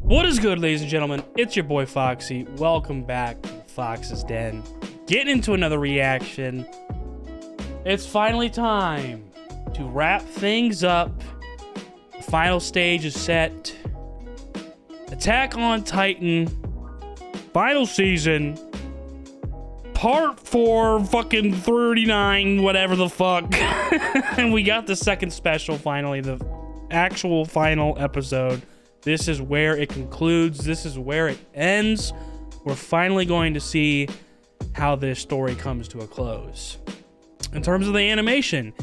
What is good, ladies and gentlemen? It's your boy Foxy. Welcome back to Fox's Den. Getting into another reaction. It's finally time to wrap things up. The final stage is set. Attack on Titan. Final season. Part 4, fucking 39, whatever the fuck. And we got the second special finally, the actual final episode. This is where it concludes. This is where it ends. We're finally going to see how this story comes to a close. In terms of the animation,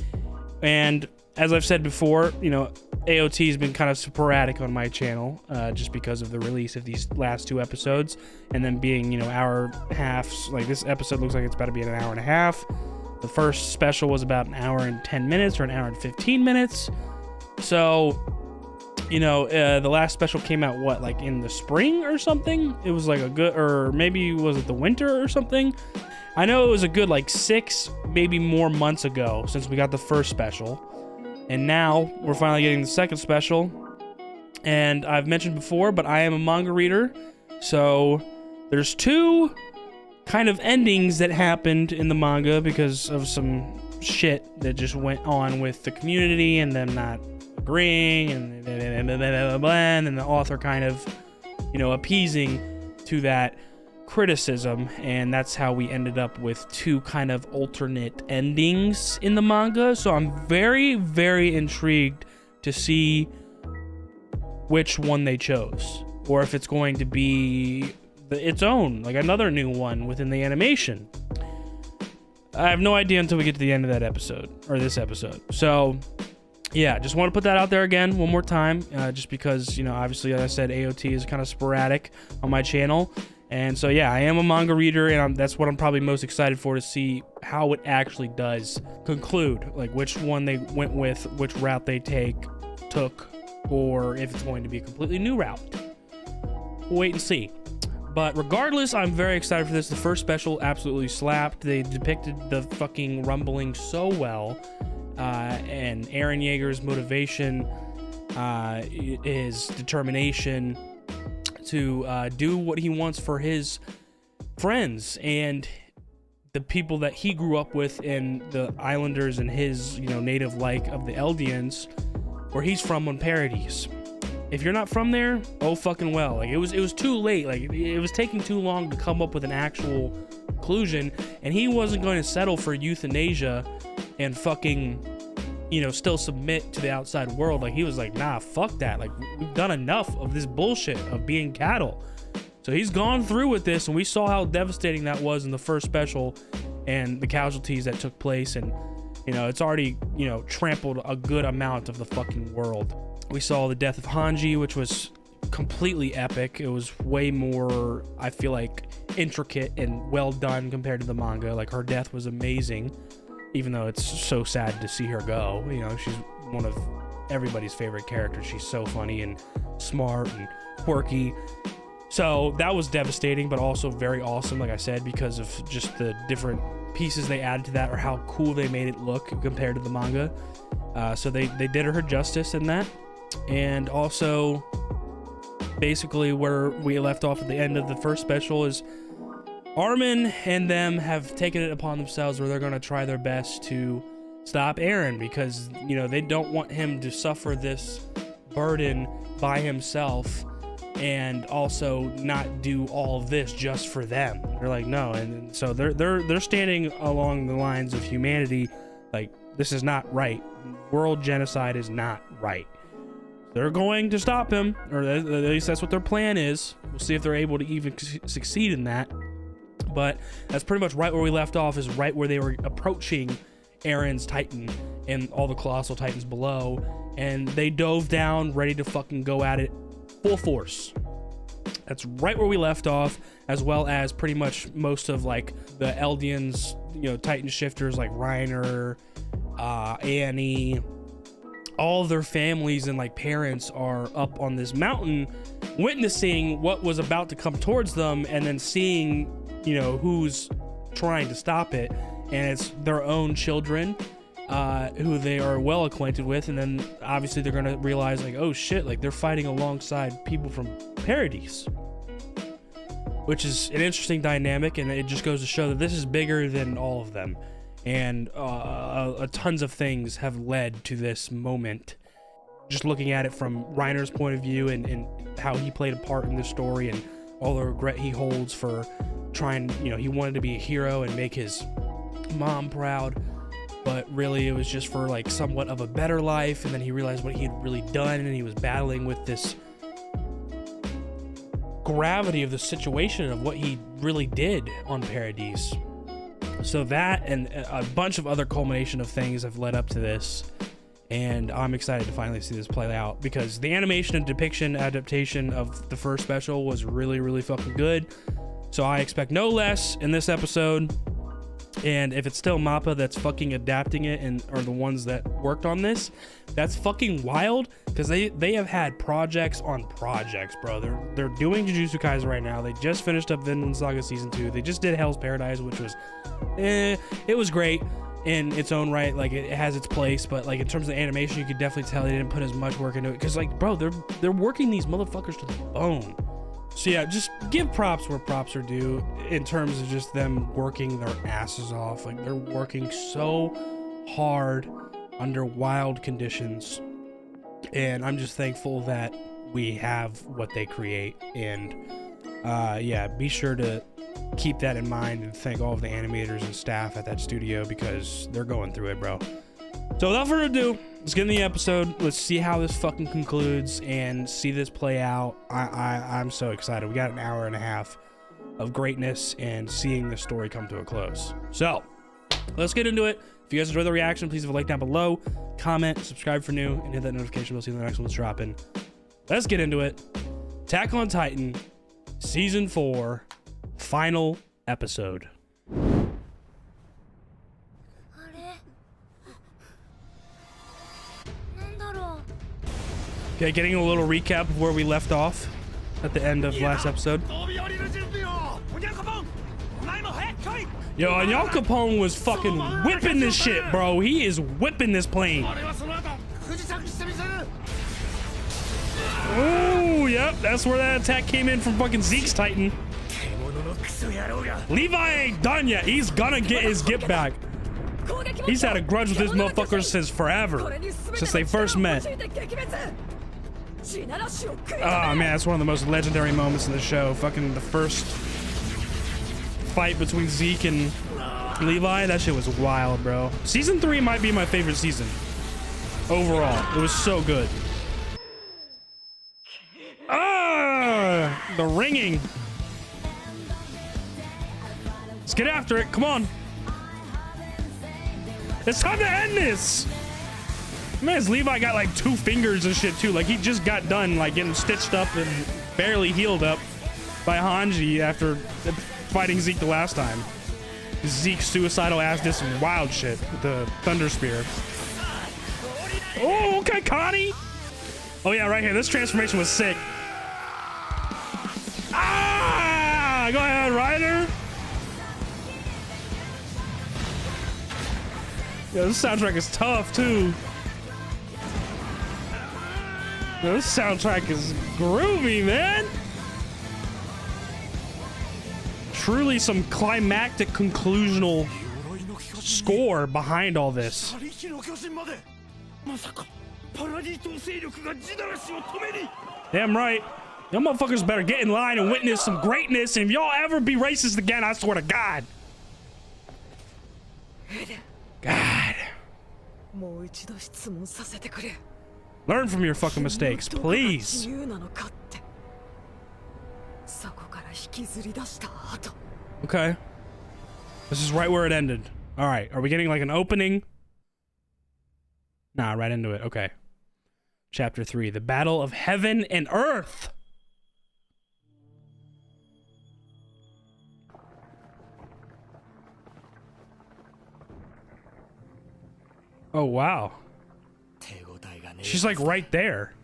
and as I've said before, you know, AOT has been kind of sporadic on my channel, just because of the release of these last two episodes, and then being, you know, hour halves. Like this episode looks like it's about to be an hour and a half. The first special was about an hour and 10 minutes or an hour and 15 minutes. So, you know, the last special came out, what, like in the spring or something? It was like a good, or maybe was it the winter or something? I know it was a good like 6, maybe more months ago since we got the first special. And now we're finally getting the second special. And I've mentioned before, but I am a manga reader. So there's two kind of endings that happened in the manga because of some shit that just went on with the community and them not agreeing and then the author kind of, you know, appeasing to that criticism, and that's how we ended up with two kind of alternate endings in the manga. So I'm very, very intrigued to see which one they chose, or if it's going to be its own, like another new one within the animation. I have no idea until we get to the end of that episode, or this episode. So yeah, just want to put that out there again one more time, just because, you know, obviously, as I said, AOT is kind of sporadic on my channel. And so, yeah, I am a manga reader, and that's what I'm probably most excited for, to see how it actually does conclude, like which one they went with, which route they took, or if it's going to be a completely new route. We'll wait and see. But regardless, I'm very excited for this. The first special absolutely slapped. They depicted the fucking rumbling so well. And Eren Yeager's motivation, his determination to do what he wants for his friends and the people that he grew up with in the Islanders and his, you know, native like of the Eldians, where he's from on Paradise. If you're not from there, oh fucking well. Like it was too late. Like it was taking too long to come up with an actual conclusion, and he wasn't going to settle for euthanasia and fucking, you know, still submit to the outside world. Like he was like, nah, fuck that. Like we've done enough of this bullshit of being cattle. So he's gone through with this, and we saw how devastating that was in the first special and the casualties that took place. And, you know, it's already, you know, trampled a good amount of the fucking world. We saw the death of Hanji, which was completely epic. It was way more, I feel like, intricate and well done compared to the manga. Like her death was amazing, even though it's so sad to see her go. You know, she's one of everybody's favorite characters. She's so funny and smart and quirky. So that was devastating, but also very awesome, like I said, because of just the different pieces they added to that, or how cool they made it look compared to the manga. So they did her justice in that. And also, basically where we left off at the end of the first special is Armin and them have taken it upon themselves where they're going to try their best to stop Eren, because, you know, they don't want him to suffer this burden by himself and also not do all of this just for them. They're like, no. And so they're standing along the lines of humanity. Like, this is not right. World genocide is not right. They're going to stop him, or at least that's what their plan is. We'll see if they're able to even succeed in that. But that's pretty much right where we left off, is right where they were approaching Eren's Titan and all the colossal Titans below, and they dove down ready to fucking go at it full force. That's right where we left off, as well as pretty much most of like the Eldians, you know, Titan shifters like Reiner, Annie, all of their families and like parents are up on this mountain witnessing what was about to come towards them, and then seeing, you know, who's trying to stop it, and it's their own children who they are well acquainted with, and then obviously they're gonna realize like, oh shit, like they're fighting alongside people from Paradise, which is an interesting dynamic, and it just goes to show that this is bigger than all of them, and tons of things have led to this moment. Just looking at it from Reiner's point of view and how he played a part in this story and all the regret he holds for trying, you know, he wanted to be a hero and make his mom proud, but really it was just for like somewhat of a better life, and then he realized what he had really done, and he was battling with this gravity of the situation of what he really did on Paradise. So that and a bunch of other culmination of things have led up to this, and I'm excited to finally see this play out, because the animation and depiction adaptation of the first special was really, really fucking good. So I expect no less in this episode. And if it's still MAPPA that's fucking adapting it and are the ones that worked on this, that's fucking wild, because they have had projects on projects, bro. They're doing Jujutsu Kaisen right now. They just finished up Vinland Saga season 2. They just did Hell's Paradise, which was it was great in its own right. Like, it has its place, but like in terms of animation, you could definitely tell they didn't put as much work into it, because like, bro, they're working these motherfuckers to the bone. So yeah, just give props where props are due in terms of just them working their asses off. Like, they're working so hard under wild conditions, and I'm just thankful that we have what they create. And yeah, be sure to keep that in mind and thank all of the animators and staff at that studio, because they're going through it, bro. So without further ado, let's get in the episode. Let's see how this fucking concludes and see this play out. I'm so excited. We got an hour and a half of greatness and seeing the story come to a close. So let's get into it. If you guys enjoyed the reaction, please leave a like down below, comment, subscribe for new, and hit that notification bell so you know the next one's dropping. Let's get into it. Attack on Titan, Season 4, final episode. Okay, getting a little recap of where we left off at the end of last episode. Yo, Onyan Capone was fucking whipping this shit, bro. He is whipping this plane. Oh, yep, that's where that attack came in from fucking Zeke's Titan. Levi ain't done yet. He's gonna get his get back. He's had a grudge with this motherfucker since forever, since they first met. Oh man, that's one of the most legendary moments in the show. Fucking the first fight between Zeke and Levi, that shit was wild, bro. Season 3 might be my favorite season overall. It was so good. Ah, the ringing. Let's get after it. Come on. It's time to end this. Man, this Levi got like 2 fingers and shit too. Like, he just got done like getting stitched up and barely healed up by Hanji after fighting Zeke the last time. Zeke's suicidal ass did some wild shit with the Thunder Spear. Oh, okay, Connie. Oh yeah, right here. This transformation was sick. Ah, go ahead, Ryder. Yeah, this soundtrack is tough too. Yeah, this soundtrack is groovy, man. Truly some climactic conclusional score behind all this. Damn right. Y'all motherfuckers better get in line and witness some greatness. And if y'all ever be racist again, I swear to God. God. Learn from your fucking mistakes, please. Okay. This is right where it ended. All right. Are we getting like an opening? Nah, right into it. Okay. Chapter 3, the Battle of Heaven and Earth. Oh, wow. She's like right there.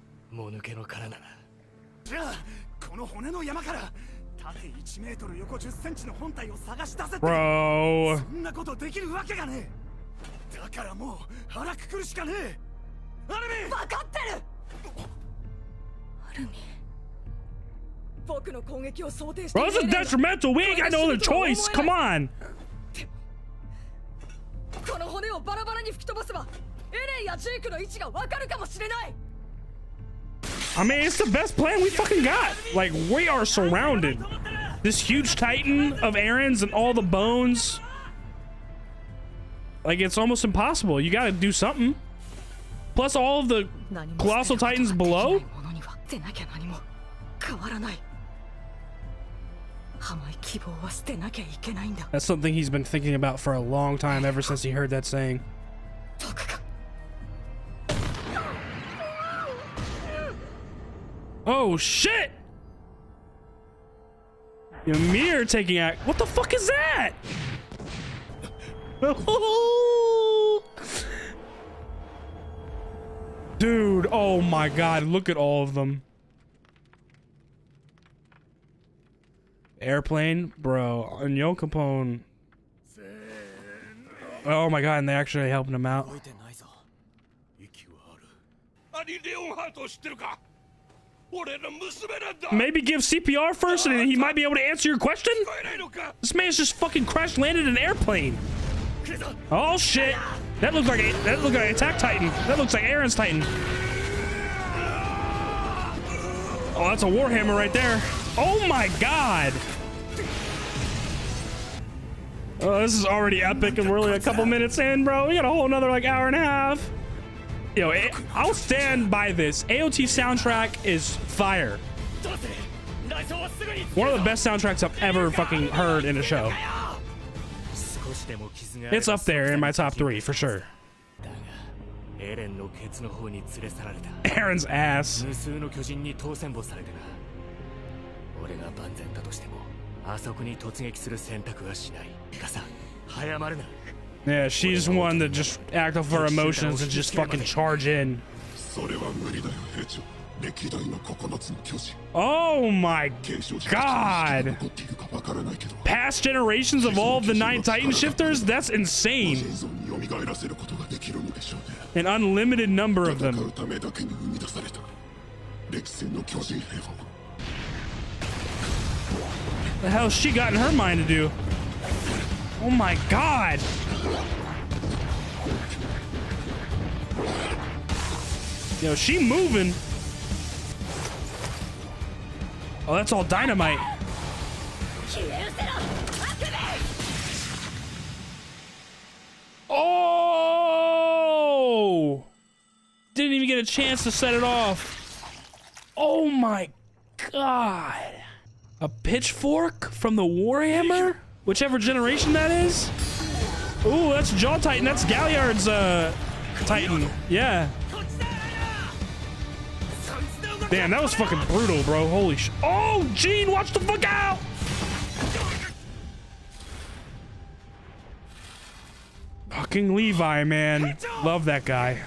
Bro. からもう腹くくるしかねえ。アルミン。分かってる。アルミン。僕の攻撃を想定して。Bro, this is detrimental. We ain't got no other choice. Come on. この骨をバラバラに吹き飛ばせばエレンやジェイクの位置が分かるかもしれない。I mean, it's the best plan we fucking got. Like, we are surrounded. This huge titan of Aaron's and all the bones. Like, it's almost impossible. You gotta do something. Plus all of the colossal titans below. That's something he's been thinking about for a long time, ever since he heard that saying. Oh shit! Ymir taking act. What the fuck is that? Dude, oh my god, look at all of them. Airplane, bro, and Yo Capone. Oh my god, and they're actually helping him out. Maybe give CPR first and he might be able to answer your question? This man's just fucking crash landed an airplane. Oh shit. That looks like Attack Titan. That looks like Aaron's Titan. Oh, that's a Warhammer right there. Oh my god. Oh, this is already epic and we're only a couple minutes in, bro. We got a whole another like hour and a half. Yo, I'll stand by this. AOT soundtrack is fire. One of the best soundtracks I've ever fucking heard in a show. It's up there in my top 3 for sure. Aaron's ass. Yeah, she's one that just act off her emotions and just fucking charge in. Oh my god! Past generations of all of the 9 Titan shifters? That's insane. An unlimited number of them. The hell's she got in her mind to do? Oh my god! Yo, she moving. Oh, that's all dynamite. Oh! Didn't even get a chance to set it off. Oh my god. A pitchfork from the Warhammer? Whichever generation that is? Ooh, that's Jaw Titan. That's Galliard's Titan. Yeah. Damn, that was fucking brutal, bro. Holy sh— oh, Gene, watch the fuck out! Fucking Levi, man. Love that guy.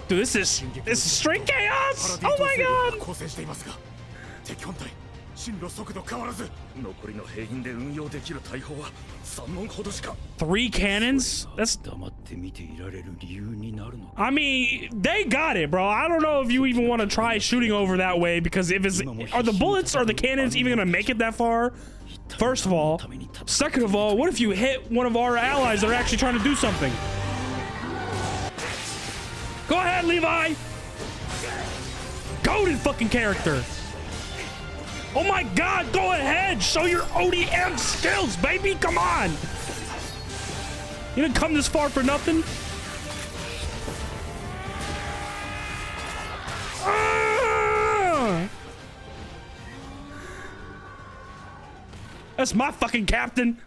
Dude, this is straight chaos! Oh my god! 3 cannons? That's— I mean, they got it, bro. I don't know if you even want to try shooting over that way, because if it's— are the bullets or the cannons even gonna make it that far? First of all. Second of all, what if you hit one of our allies that are actually trying to do something? Go ahead, Levi! Goated fucking character! Oh my god, go ahead! Show your ODM skills, baby! Come on! You didn't come this far for nothing? Ah! That's my fucking captain!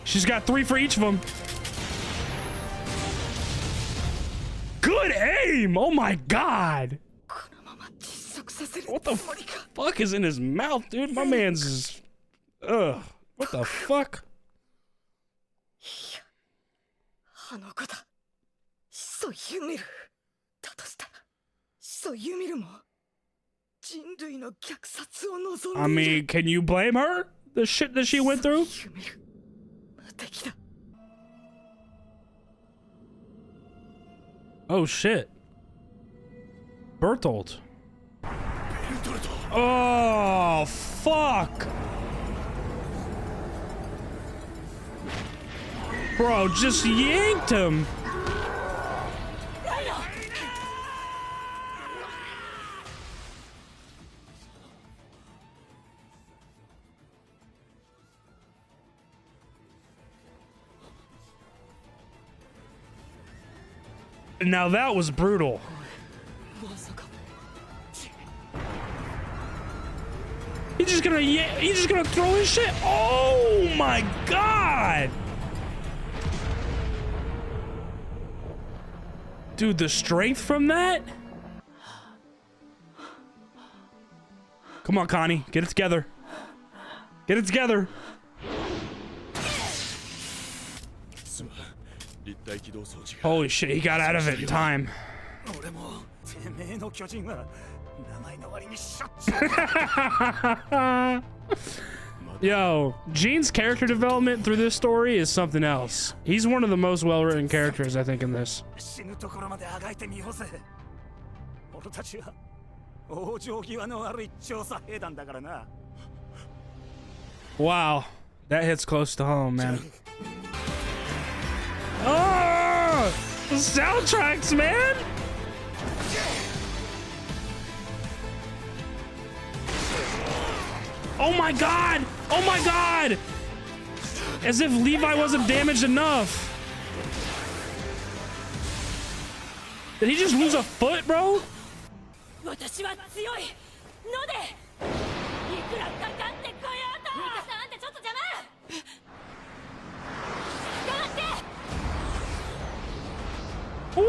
She's got 3 for each of them. Good aim! Oh my god! What the fuck is in his mouth, dude? My man's is— ugh. What the fuck? 人類の虐殺を望 I んでいる mean, can you blame her? The shit that she went through? 夢無敵だ Oh shit. Bertolt. Oh, fuck. Bro, just yanked him. Now that was brutal. まさか He's just gonna throw his shit. Oh my god. Dude, the strength from that? Come on, Connie, get it together. Get it together. Holy shit, he got out of it in time. 俺もてめえの巨人は名前の割にしょっちゅう Yo, Gene's character development through this story is something else. He's one of the most well-written characters, I think, in this. 死ぬところまであがいてみようぜ俺たちは往生際の悪い調査兵団だからな Wow, that hits close to home, man. Oh, the soundtracks, man. Oh my god! Oh my god! As if Levi wasn't damaged enough. Did he just lose a foot, bro? 私は強いのでいくらかかってこようとミカさんあんたちょっと邪魔頑張って Woo!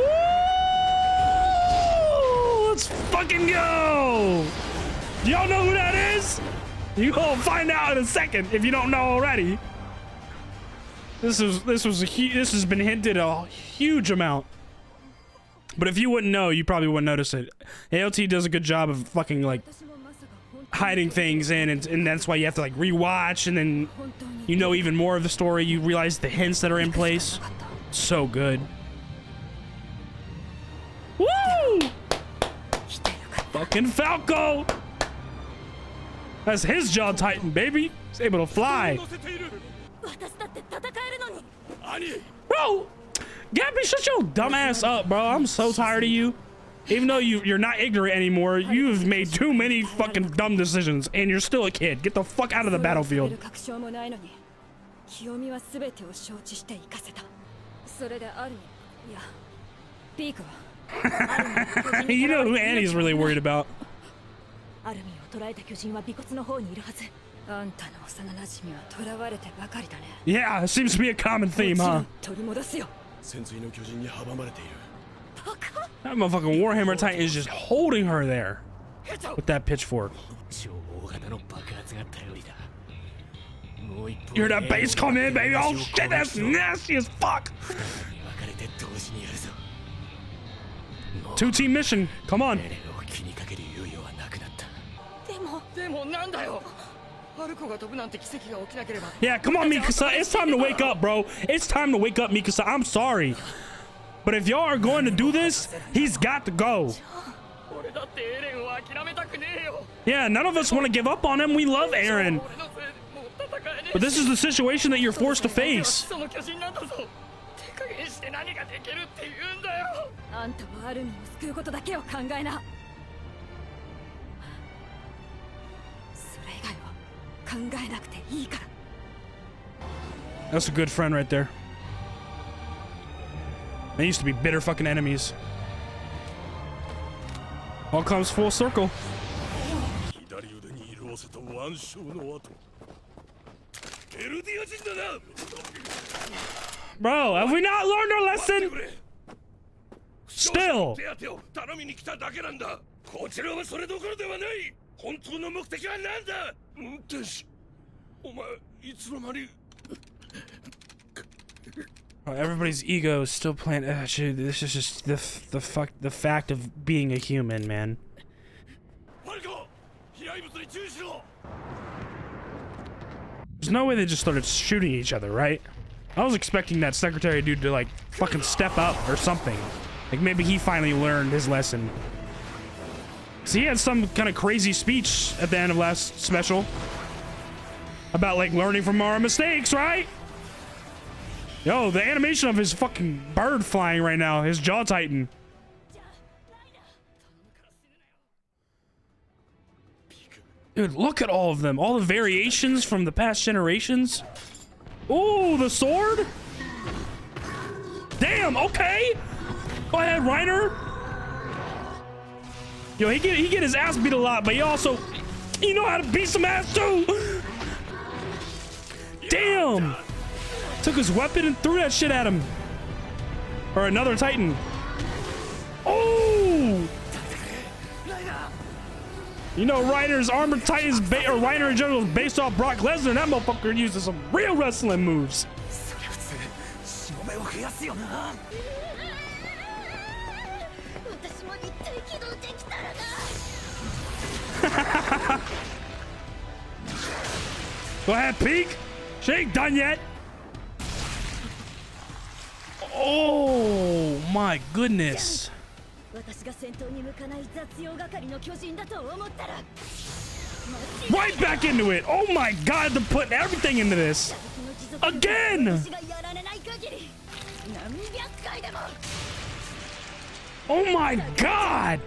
Let's fucking go! Y'all know who that is? You gonna find out in a second if you don't know already. This has been hinted a huge amount. But if you wouldn't know, you probably wouldn't notice it. AOT does a good job of fucking like hiding things in, and that's why you have to like rewatch, and then you know even more of the story. You realize the hints that are in place. So good. Woo! Fucking Falco! That's his jaw titan, baby. He's able to fly. 私だって戦えるのに Bro, Gabby, shut your dumb ass up, bro. I'm so tired of you. Even though you're not ignorant anymore, you've made too many fucking dumb decisions, and you're still a kid. Get the fuck out of the battlefield. 確証もないのに清美は全てを承知して生かせたそれでアルミいやピークは You know who Annie's really worried about. アルミを捕らえた巨人は尾骨の方にいるはずあんたの幼馴染は囚われてばかりだね Yeah, it seems to be a common theme, huh? 取り戻すよ That motherfucking Warhammer Titan is just holding her there with that pitchfork. You hear that bass come in, baby? Oh shit, that's nasty as fuck. 2-team mission. Come on. でもなんだよアルコが飛ぶなんて奇跡が起きなければ Yeah, come on, Mikasa. It's time to wake up, bro. It's time to wake up, Mikasa. I'm sorry. But if y'all are going to do this, he's got to go. 俺だってエレンを諦めたくねえよ Yeah, none of us want to give up on him. We love Eren. 俺のせいもう戦えねえ But this is the situation that you're forced to face. その巨人なんだぞ手加減して何ができるって言うんだよあんたはアルミを救うことだけを考えなそれ以外は考えなくていいから That's a good friend right there. They used to be bitter fucking enemies. All comes full circle. Bro, have we not learned our lesson? Still. 頼みに来ただけなんだ。こちらはそれどころではない。本当の目的は何だ。運転手、お前いつの間に。Oh, everybody's ego is still playing. Dude, this is just the fact of being a human, man. There's no way they just started shooting each other, right? I was expecting that secretary dude to like fucking step up or something. Like maybe he finally learned his lesson. So he had some kind of crazy speech at the end of last special about like learning from our mistakes, right? Yo, the animation of his fucking bird flying right now, his jaw tighten. Dude, look at all of them. All the variations from the past generations. Ooh, the sword? Damn, okay. Go ahead, Reiner. Yo, he get his ass beat a lot, but he know how to beat some ass too. Damn. Took his weapon and threw that shit at him. Or another Titan. Oh. You know, Reiner's Armored Titans, or Reiner in general, is based off Brock Lesnar. That motherfucker uses some real wrestling moves. Go ahead, peek. She ain't done yet. Oh my goodness. Right back into it. Oh my god, they're putting everything into this. Again. Oh my god.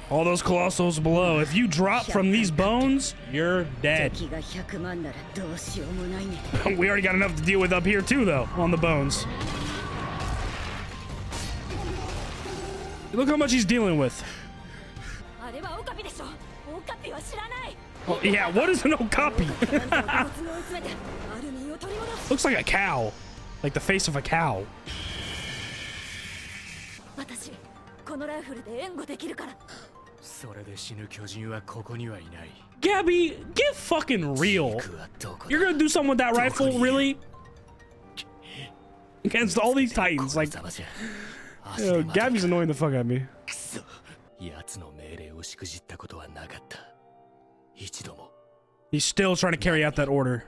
All those colossals below. If you drop from these bones, you're dead. We already got enough to deal with up here too, though, on the bones. Look how much he's dealing with. Oh, yeah, what is an okapi? Looks like a cow. Like the face of a cow. Gabby, get fucking real. You're gonna do something with that rifle, really? Against all these Titans, like... Yo, Gabby's annoying the fuck out of me. He's still trying to carry out that order.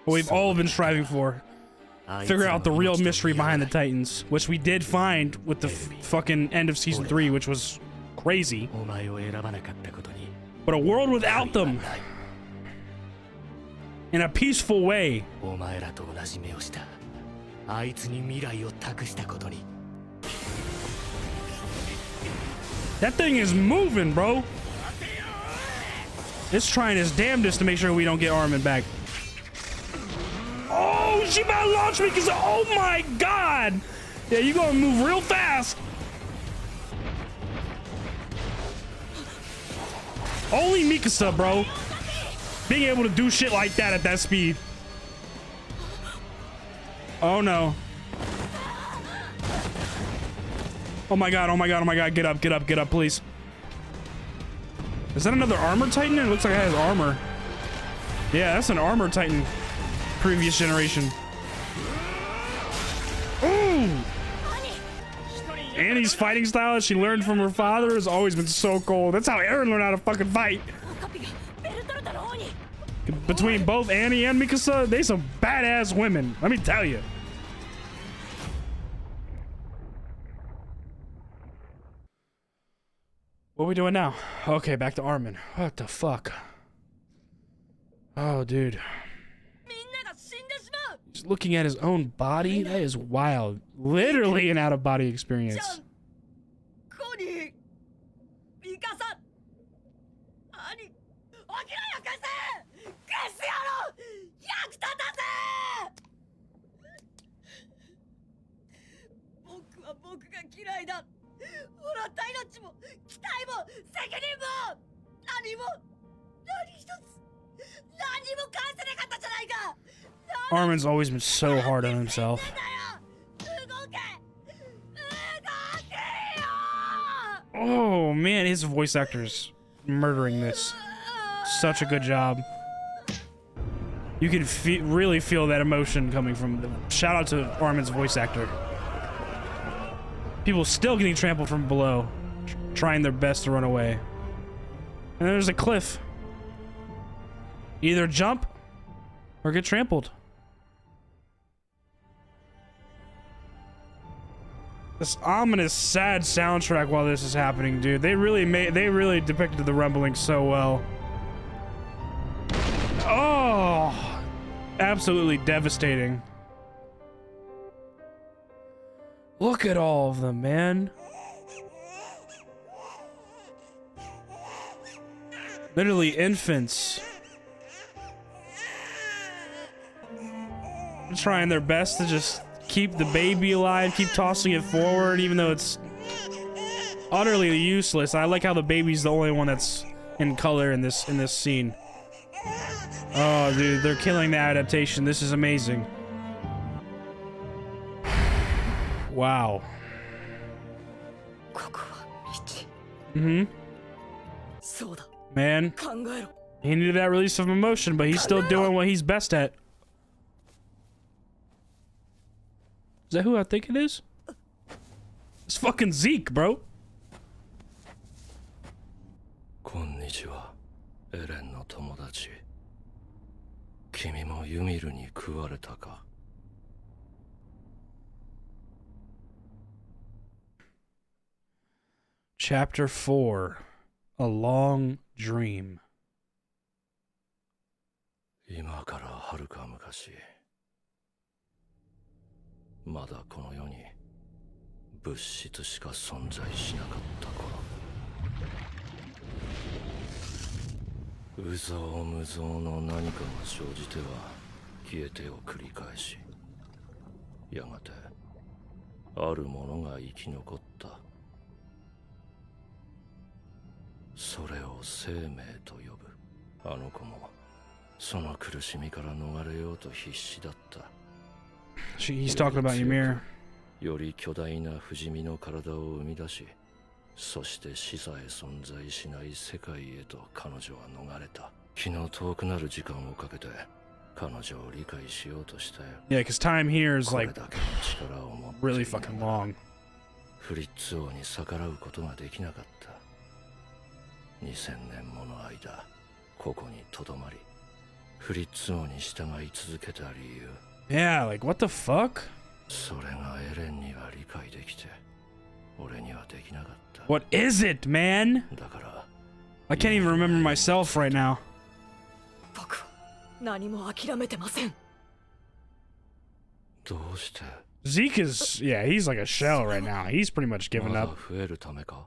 What we've all been striving for. Figure out the real mystery behind the Titans, which we did find with the fucking end of season 3, which was crazy. But a world without them. In a peaceful way. That thing is moving, bro. It's trying its damnedest to make sure we don't get Armin back. Oh, she about to launch me because, oh my god. Yeah, you gonna move real fast. Only Mikasa, bro. Being able to do shit like that at that speed. Oh no. Oh my god, oh my god, oh my god. Get up, get up, get up, please. Is that another armor Titan? It looks like it has armor. Yeah, that's an armor Titan. Previous generation. Ooh! Annie's fighting style that she learned from her father has always been so cool. That's how Eren learned how to fucking fight. Between both Annie and Mikasa, they some badass women. Let me tell you. What are we doing now? Okay, back to Armin. What the fuck? Oh, dude. He's looking at his own body? That is wild. Literally an out-of-body experience. Armin's always been so hard on himself. Oh man, his voice actor's murdering this. Such a good job. You can really feel that emotion coming from them. Shout out to Armin's voice actor. People still getting trampled from below, trying their best to run away. And there's a cliff. Either jump or get trampled. This ominous, sad soundtrack while this is happening, dude. They really depicted the rumbling so well. Oh, absolutely devastating. Look at all of them, man. Literally infants. Trying their best to just keep the baby alive, keep tossing it forward, even though it's utterly useless. I like how the baby's the only one that's in color in this scene. Oh, dude, they're killing the adaptation. This is amazing. Wow. Mm-hmm. Man, he needed that release of emotion, but he's still doing what he's best at. Is that who I think it is? It's fucking Zeke, bro. Konnichiwa, Eren no tomodachi. Kimi mo Yumiru ni kuwareta ka? Chapter 4, A Long Dream. 今から遥か昔、まだこの世に物質しか存在しなかった頃、有象無象の何かが生じては消えてを繰り返し、やがてあるものが生き残った。それを生命と呼ぶ。あの子もその苦しみから逃れようと必死だった。He's talking about Ymir. より巨大な不死身の体を生み出し、そして死さえ存在しない世界へと彼女は逃れた。気の遠くなる時間をかけて彼女を理解しようとしたよ。Yeah, because time here is これ like だけの力を持ってい really ながら fucking long. フリッツ王に逆らうことができなかった。2000年もの間、ここにとどまり、フリッツ王に従い続けた理由。Yeah, like what the fuck? それがエレンには理解できて、俺にはできなかった。What is it, man? だから、I can't even remember myself right now. 僕は何も諦めてません。どうして Zeke is, yeah, he's like a shell right now. He's pretty much given まだ up. 増えるためか。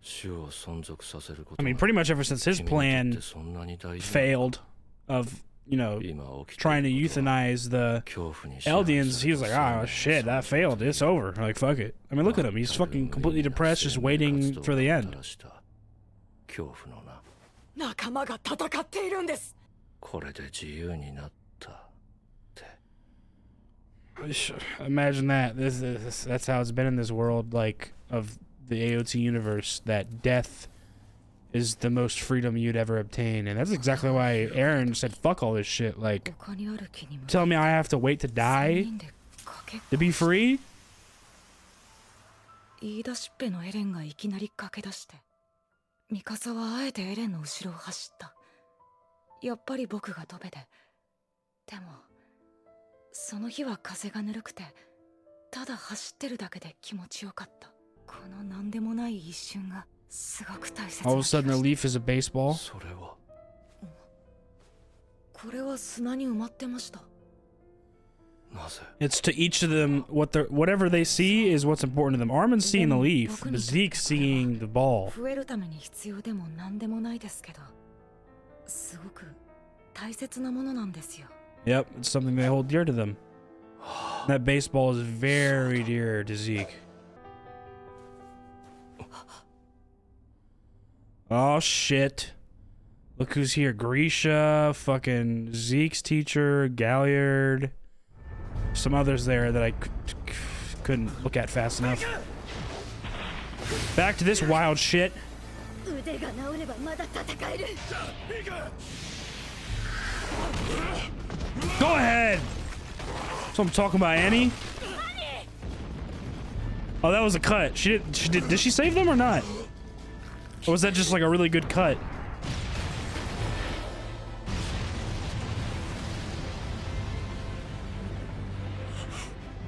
種を存続させること I が mean, pretty much ever since his 君にとって plan そんなに大事な failed of, you know, 今起きて trying い to ることは euthanize the 恐怖に支配 Eldians, さ he れ was た like, 生 oh 命 shit, の that failed. It's over. Like, fuck it. I mean, look at him. He's fucking completely depressed, just waiting for the end. 恐怖のな。仲間が戦っているんです。これで自由になったって。 Imagine that. That's how it's been in this world, like, of the AOT universe, that death is the most freedom you'd ever obtain. And that's exactly why Eren said, fuck all this shit. Like, 他にある木にも tell me I have to wait to 3 die 人で駆け to be free? 言い出しっぺのエレンがいきなり駆け出して、ミカサはあえてエレンの後ろを走った。やっぱり僕がドベで。でもその日は風がぬるくて、ただ走ってるだけで気持ちよかった。このなんでもない一瞬がすごく大切な All 気 of が a sudden, a して。 leaf is a baseball. それはこれは砂に埋まってました。なぜ It's to each of them, whatever they see is what's important to them. Armin's seeing the leaf, but Zeke's seeing the ball. 増えるために必要でもなんでもないですけど、すごく大切なものなんですよ。 Yep, it's something they hold dear to them. That baseball is very dear to Zeke. Oh shit. Look who's here. Grisha, fucking Zeke's teacher, Galliard. Some others there that I couldn't look at fast enough. Back to this wild shit. 腕が治ればまだ戦える。 Go ahead. That's what I'm talking about, Annie. Oh, that was a cut. Did she save them or not? Or was that just like a really good cut?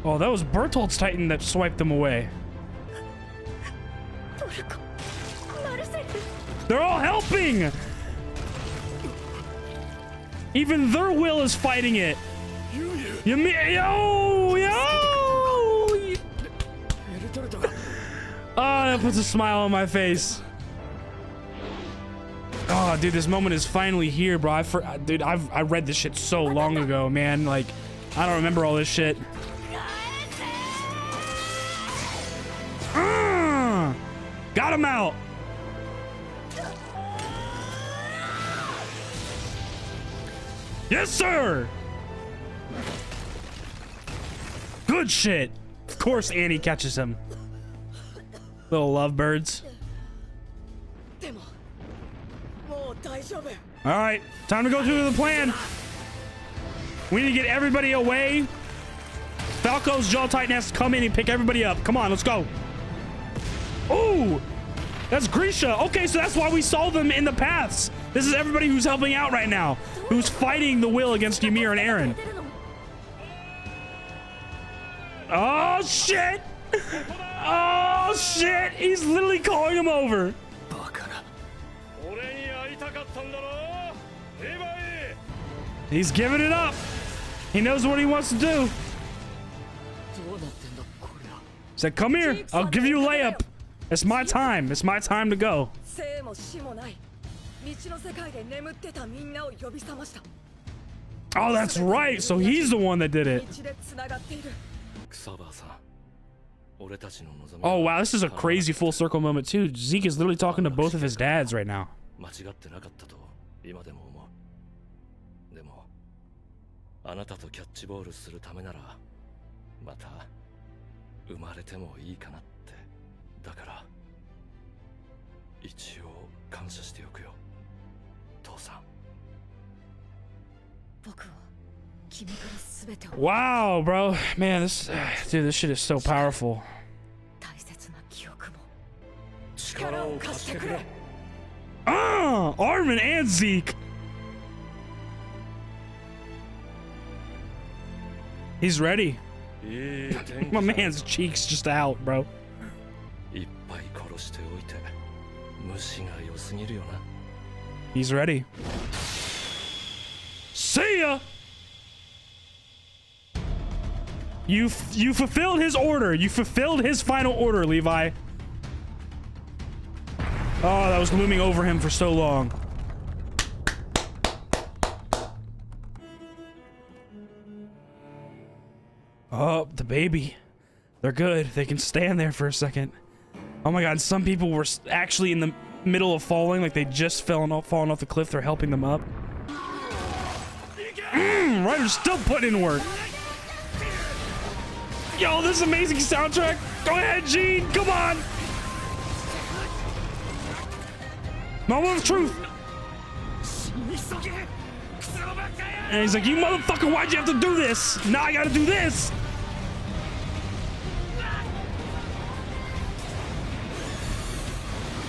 Oh, that was Berthold's Titan that swiped them away. They're all helping! Even their will is fighting it. Yo! Oh, that puts a smile on my face. Oh, dude, this moment is finally here, bro. I read this shit so long ago, man. Like, I don't remember all this shit. Got him out. Yes, sir. Good shit. Of course, Annie catches him. Little lovebirds. All right, time to go through the plan. We need to get everybody away. Falco's Jaw Titan has to come in and pick everybody up. Come on, let's go. Ooh, that's Grisha. Okay, so that's why we saw them in the paths. This is everybody who's helping out right now, who's fighting the will against Ymir and Eren. Oh, shit. Oh, shit. He's literally calling him over. He's giving it up. He knows what he wants to do. He said, come here. I'll give you a layup. It's my time. It's my time to go. Oh, that's right. So he's the one that did it. Oh, wow. This is a crazy full circle moment, too. Zeke is literally talking to both of his dads right now. Wow, bro. Man, this shit is so powerful. Armin and Zeke. He's ready. My man's cheeks just out, bro. He's ready. See ya. You fulfilled his order. You fulfilled his final order, Levi. Oh, that was looming over him for so long. Oh, the baby. They're good. They can stand there for a second. Oh my god, some people were actually in the middle of falling, like they just fallen off the cliff. They're helping them up. Ryder's still putting in work. Yo, this amazing soundtrack. Go ahead, Gene. Come on. Moment of truth. And he's like, you motherfucker, why'd you have to do this? Now I gotta do this.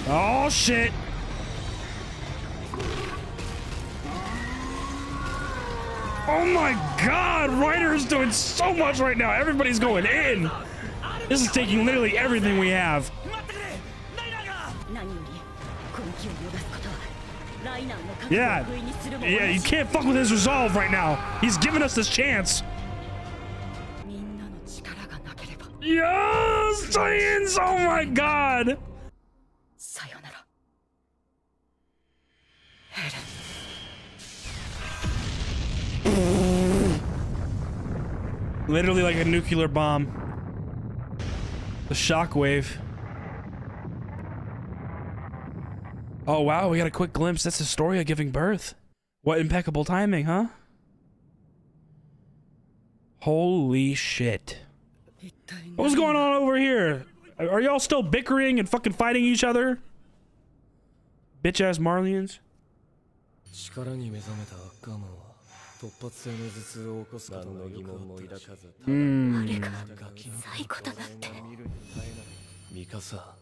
Oh, shit. Oh my god, Ryder is doing so much right now. Everybody's going in. This is taking literally everything we have. Yeah, you can't fuck with his resolve right now. He's giving us this chance. Yes, Titans! Oh my god! Literally like a nuclear bomb. The shockwave. Oh wow, we got a quick glimpse. That's Historia giving birth. What impeccable timing, huh? Holy shit. What's going on over here? Are y'all still bickering and fucking fighting each other? bitch ass Marlians. 力に目覚めたアッカーマンは突発性の頭痛を起こすことが疑問も抱かず、ガキの最高だなって。見るに耐えない。ミカサ、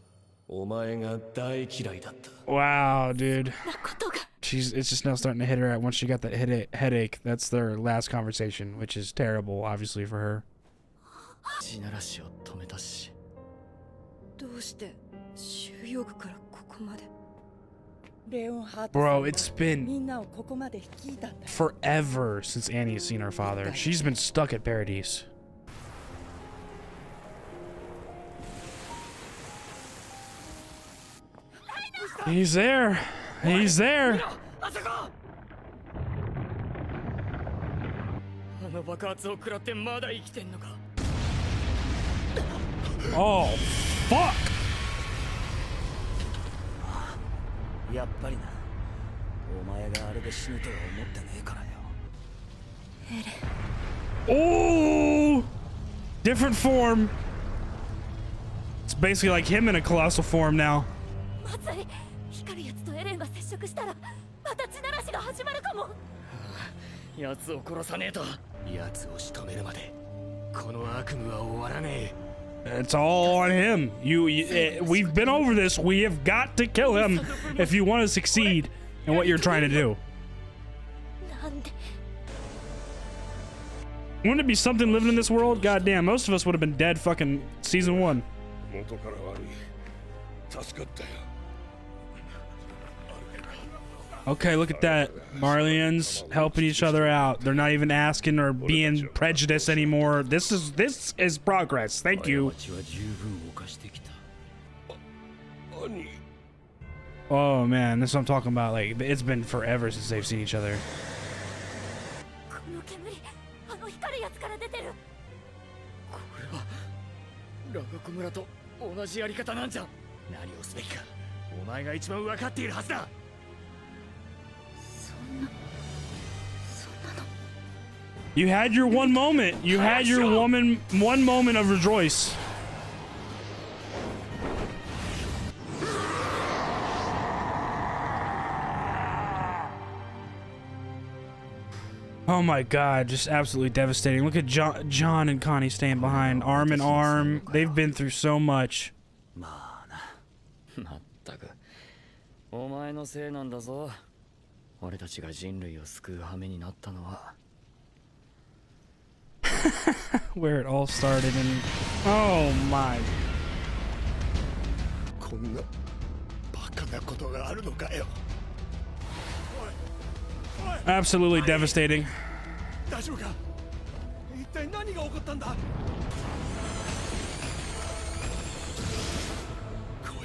お前が大嫌いだった。 Wow, dude. なことが。 It's just now starting to hit her at once she got that headache. That's their last conversation, which is terrible, obviously, for her. 地ならしを止めたし。どうして収容区からここまで。 Bro, it's been forever since Annie's seen her father. She's been stuck at Paradise. He's there. He's there. あの爆発を食らってまだ生きてんのか。 Oh, fuck. やっぱりな。お前があれで死ぬとは思ってねえからよ。 Oh, different form. It's basically like him in a colossal form now. まずい。光るやつとエレンが接触したらまた地ならしが始まるかも。奴を殺さねえと。奴を仕留めるまでこの悪夢は終わらねえ。 It's all on him. We've been over this. We have got to kill him if you want to succeed in what you're trying to do. なんで。 Wouldn't it be something living in this world? God damn, most of us would have been dead fucking season 1. Okay, look at that. Marlians helping each other out. They're not even asking or being prejudiced anymore. This is progress. Thank you. Oh man, that's what I'm talking about. Like, it's been forever since they've seen each other. この煙、あの光るやつから出てる。これはラガコ村と同じやり方なんじゃ。何をすべきかお前が一番分かっているはずだ。 You had your one moment. You had your one moment of rejoice. Oh my God, just absolutely devastating. Look at John and Connie staying behind, arm in arm. They've been through so much. まったくお前のせいなんだぞ。俺たちが人類を救う羽目になったのは。 Where it all started and oh my. こんなバカなことがあるのかよ。 Absolutely devastating. 大丈夫か。一体何が起こったんだ。こ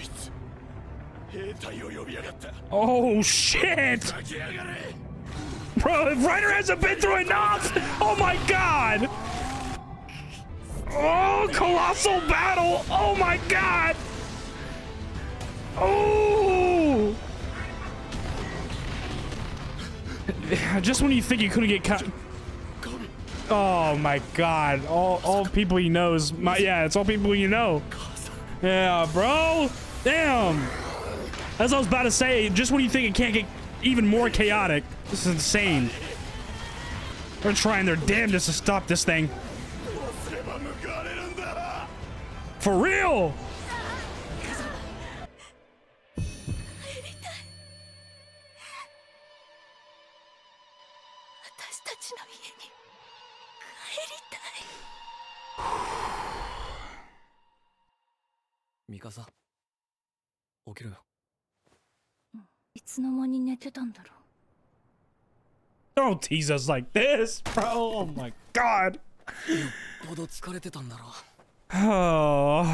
いつ兵隊を呼びやがった。 Oh shit! Bro, if Ryder hasn't been through enough! Oh my God! Oh, colossal battle! Oh my God! Oh! Just when you think you couldn't get caught. Oh my God! All people he knows. Yeah, it's all people you know. Yeah, bro. Damn. As I was about to say, just when you think it can't get even more chaotic, this is insane. They're trying their damnedest to stop this thing. For real. Mikasa, 起きろよ。いつの間に寝てたんだろう。 Don't tease us like this, bro. Oh my God. ほど疲れてたんだろう。 Oh,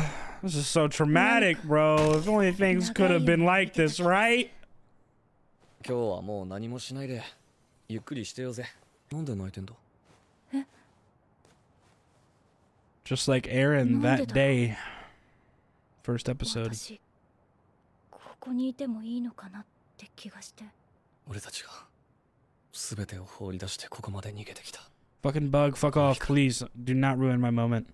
this is so traumatic, bro. If only things could have been like this, right? 今日はもう何もしないでゆっくりしてよぜ。なんで泣いてんだ。 Just like Eren that day. First episode. 私ここにいてもいいのかなって気がして。俺たちが全てを放り出してここまで逃げてきた。 Fucking bug, fuck off, please. Do not ruin my moment.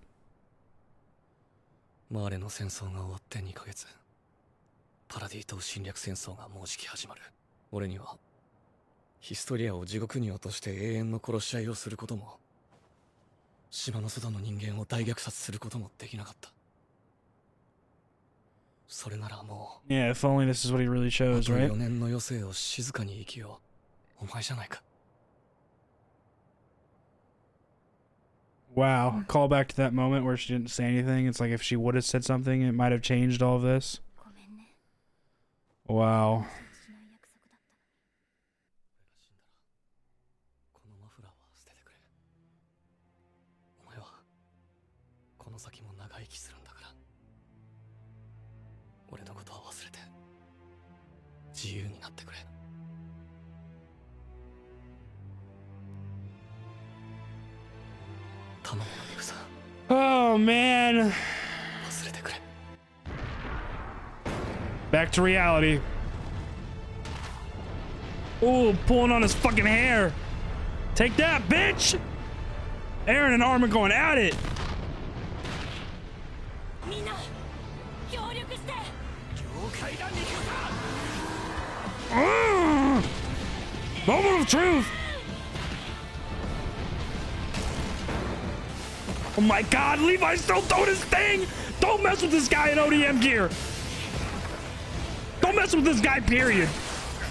マーレの戦争が終わって2ヶ月。パラディ島侵略戦争がもうじき始まる。俺にはヒストリアを地獄に落として永遠の殺し合いをすることも、島の外の人間を大虐殺することもできなかった。それならもう Yeah, if only this is what he really あ chose, と right? 4年の余生を静かに生きよう。お前じゃないか。 Wow. Call back to that moment where she didn't say anything. It's like if she would have said something, it might have changed all of this. ごめんね。 Wow. しない約束だったのに。このマフラーは捨ててくれ。お前はこの先も長生きするんだから。俺のことは忘れて自由になってくれ。頼むよ、ミクさん。 Oh, man. 忘れてくれ。 Back to reality. Oh, pulling on his fucking hair. Take that, bitch. Aaron and Armin going at it. みんな協力して。 Moment of truth. Oh my God, Levi's still doing his thing. Don't mess with this guy in ODM gear. Don't mess with this guy, period.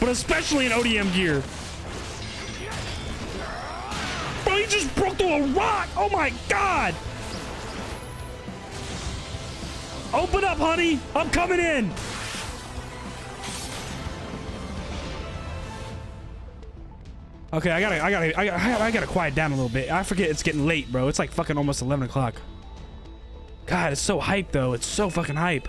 But especially in ODM gear. Bro, he just broke through a rock. Oh my God. Open up, honey. I'm coming in. Okay, I gotta quiet down a little bit. I forget it's getting late, bro. It's like fucking almost 11 o'clock. God, it's so hype, though. It's so fucking hype.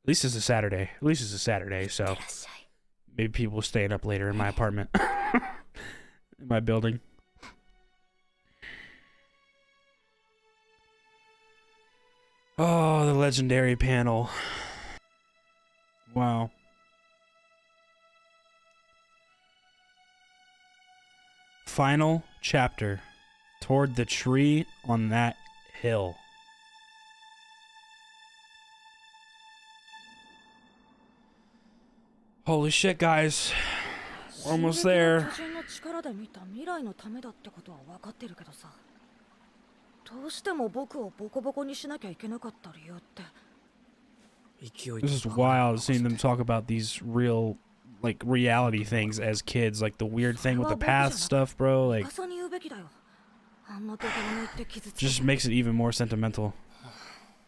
At least it's a Saturday. At least it's a Saturday, so いらっしゃい。 maybe people staying up later in my apartment. In my building. Oh, the legendary panel. Wow. Final chapter. Toward the tree on that hill. Holy shit, guys. We're almost there. 巨人の力で見た未来のためだってことは分かってるけどさ。どうしても僕をボコボコにしなきゃいけなかった理由って。 This is wild seeing them talk about these real, like, reality things as kids. Like the weird thing with the path stuff, bro. Like, 朝に言うべきだよ。あんなところに行って傷つけて。 just makes it even more sentimental.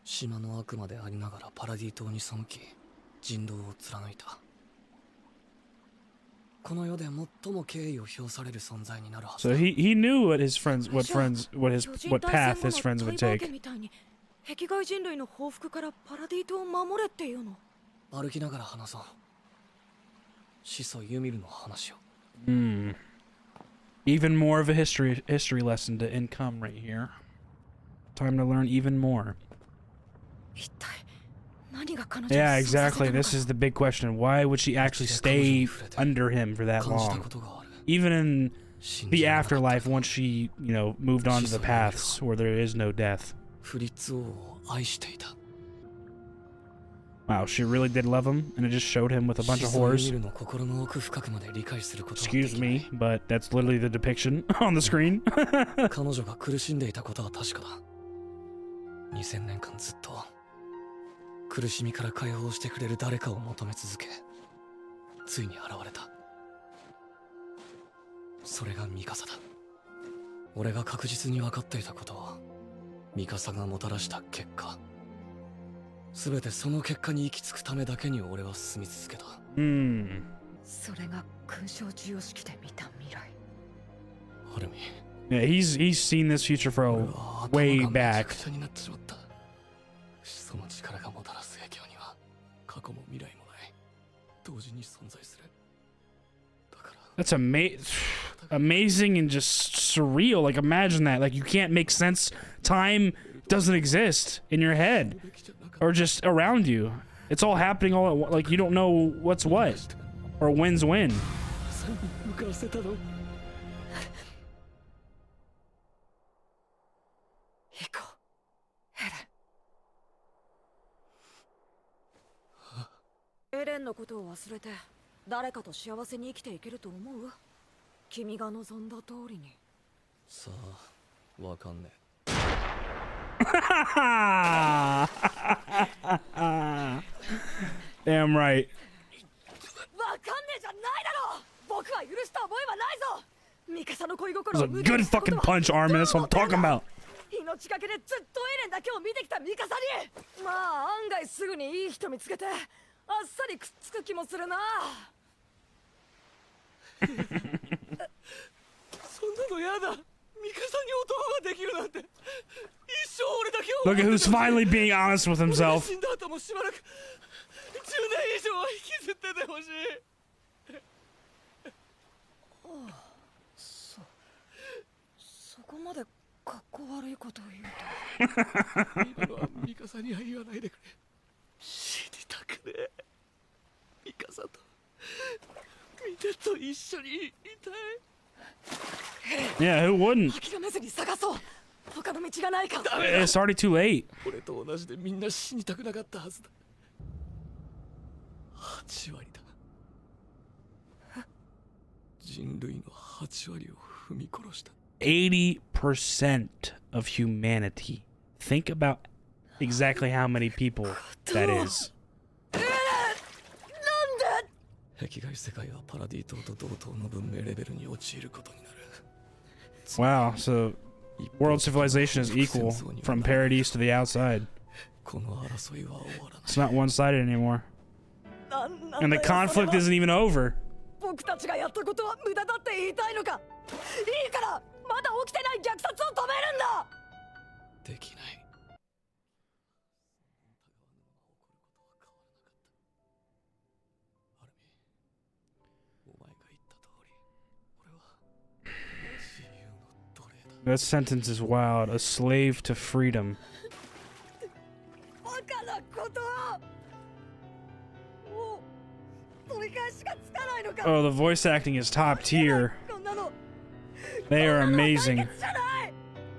島の悪魔でありながらパラディ島に背き人道を貫いた。この世で最も敬意を表される存在になるはず So だ。 he knew what path his friends would take. みたいに壁外人類の報復からパラディ島を守れっていうの。歩きながら話そう。始祖ユミルの話を。 Hmm. Even more of a history lesson to income right here. Time to learn even more. 一体何が彼女を Yeah, そうさせた exactly. のか This is the big question. Why would she actually stay under him for that 感じた long? ことがある。 Even in 信 the じられなかった afterlife, once she, moved on to the paths where there is no death. フリッツ王を愛していた。 Wow, she really did love him, and it just showed him with a bunch of 始祖ユミ whores. ルの心の奥深くまで理解することがで Excuse きない me, but that's literally the depiction on the screen. 彼女が苦しんでいたことは確かだ。2000年間ずっと苦しみから解放してくれる誰かを求め続け、ついに現れた。それがミカサだ。俺が確実に分かっていたことはミカサがもたらした結果、全てその結果に行き着くためだけに俺は住み続けた。 Hmm. それが勲章授与式で見た未来。アルミ、 Yeah, he's seen this future for 俺 a は way 頭がめちゃ back. くちゃになってしまった。その力がもたらす影響には過去も未来もない。同時に存在する。だから That's amazing and just surreal. Like, imagine that. Like, you can't make sense. Time doesn't exist in your head or just around you. It's all happening all at once. Like, you don't know what's what or when's when. 向かわせたの。行こう、エレン。エレンのことを忘れて誰かと幸せに生きていけると思う？君が望んだ通りに。さあ、わかんねえ。Damn right. わかんねえじゃないだろ。僕は許した覚えはないぞ。ミカサの恋 That 心 was を a 無 good にしたこと fucking は punch, Armin. That's what I'm talking about. 命がけでずっとエレンだけを見てきたミカサに、まあ案外すぐにいい人見つけてあっさりくっつく気もするな。そんなのやだ。ミカサに男ができるなんて。一生俺だけを。 Look at who's finally being honest with himself. 死んだ後もしばらく10年以上は引きずっててほしい。そこまでかっこ悪いことを言うと。今のはミカサには言わないでくれ。死にたくねえ。ミカサとミネと一緒にいたい。 Yeah, who wouldn't? 諦めずに探そう。他の道がないか。 It's already too late. 俺と同じでみんな死にたくなかったはずだ。8割だ。人類の8割を踏み殺した。80% of humanity. Think about exactly how many people that is. 壁外世界はパラディ島と同等の文明レベルに陥ることになる。 Wow, so world civilization is equal from paradise to the outside. この争いは終わらない。 It's not one-sided anymore. And the conflict isn't even over. 僕たちがやったことは無駄だって言いたいのか。いいからまだ起きてない虐殺を止めるんだ。できない。アルミ、お前が言った通り、俺は自由の奴隷だ。 That sentence is wild. A slave to freedom. バカなことを。もう取り返しがつかないのか。 Oh, the voice acting is top tier. こんなの They are こんなのは amazing. 解決じゃない。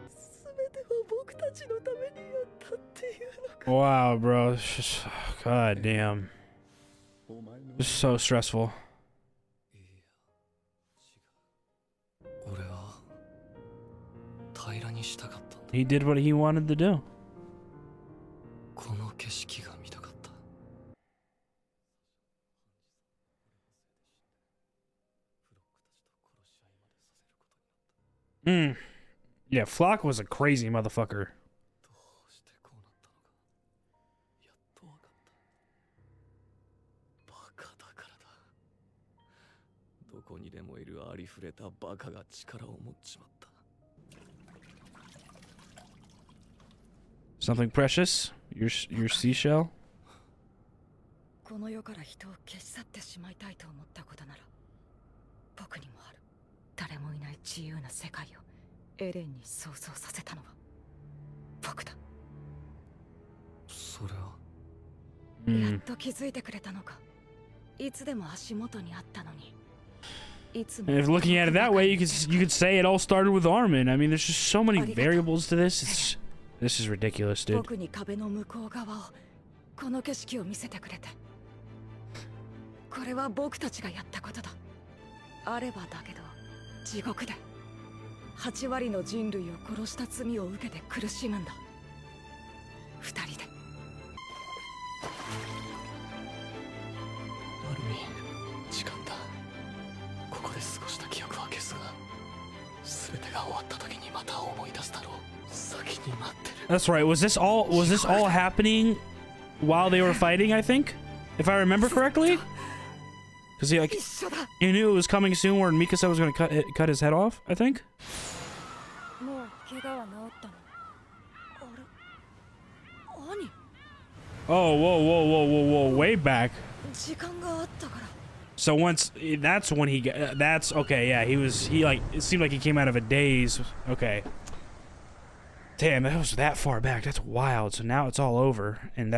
全ては僕たちのためにやったっていうのか。 Wow, bro. It's just, God damn. It's so stressful. 俺は平らにしたかったんだ。 He did what he wanted to do. この景色が見たかった。 Yeah, Flock was a crazy motherfucker. どうしてこうなったのかやっとわかった。バカだからだ。どこにでもいるありふれたバカが力を持っちまった。 Something precious? Your seashell? この世から人を消し去ってしまいたいと思ったことなら僕にもある。誰もいない自由な世界をエレンに想像させたのは僕だ。それはやっと気づいてくれたのか。いつでも足元にあったのに。いつも And if looking at it that way, you could say it all started with Armin. I mean, there's just so many variables to this. This is ridiculous, dude. 僕に壁の向こう側をこの景色を見せてくれて。これは僕たちがやったことだ。あればだけど地獄で8割の人類を殺した罪を受けて苦しむんだ。2人で。アルミ、時間だ。ここで過ごした記憶は消すが、全てが終わった時にまた思い出すだろう。先に待ってる。 That's right. Was this all happening while they were fighting, I think? If I remember correctly? Because he knew it was coming soon where Mikasa was going to cut his head off, I think? もう怪我は治ったの。あれ兄 Oh, whoa, way back. 時間があったから。 So once, that's when he got, that's, okay, yeah, he like, it seemed like he came out of a daze. Okay. Damn, that was that far back. That's wild. So now it's all over, and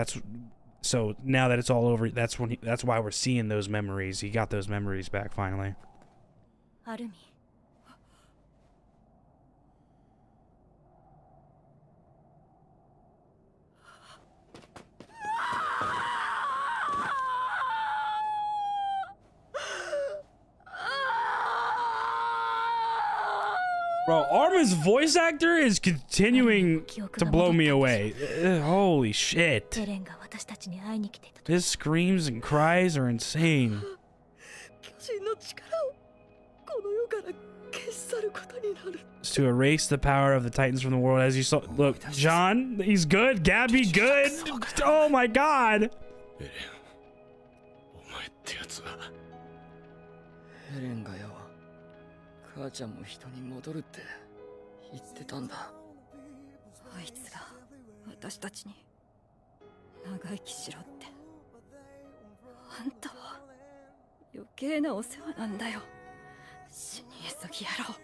so now that it's all over, that's why we're seeing those memories. He got those memories back finally. アルミ。Bro, Armin's voice actor is continuing to blow me away. Holy shit. エレンが私たちに会いに来ていた時 His screams and cries are insane. 巨人の力をこの世から消し去ることになる It's to erase the power of the Titans from the world. As you saw, look, John, he's good. Gabby, good. Oh my god. エレン、お前ってやつは。エレンがよ、母ちゃんも人に戻るって言ってたんだ。あいつが私たちに長生きしろってあんたは余計なお世話なんだよ死に急ぎ野郎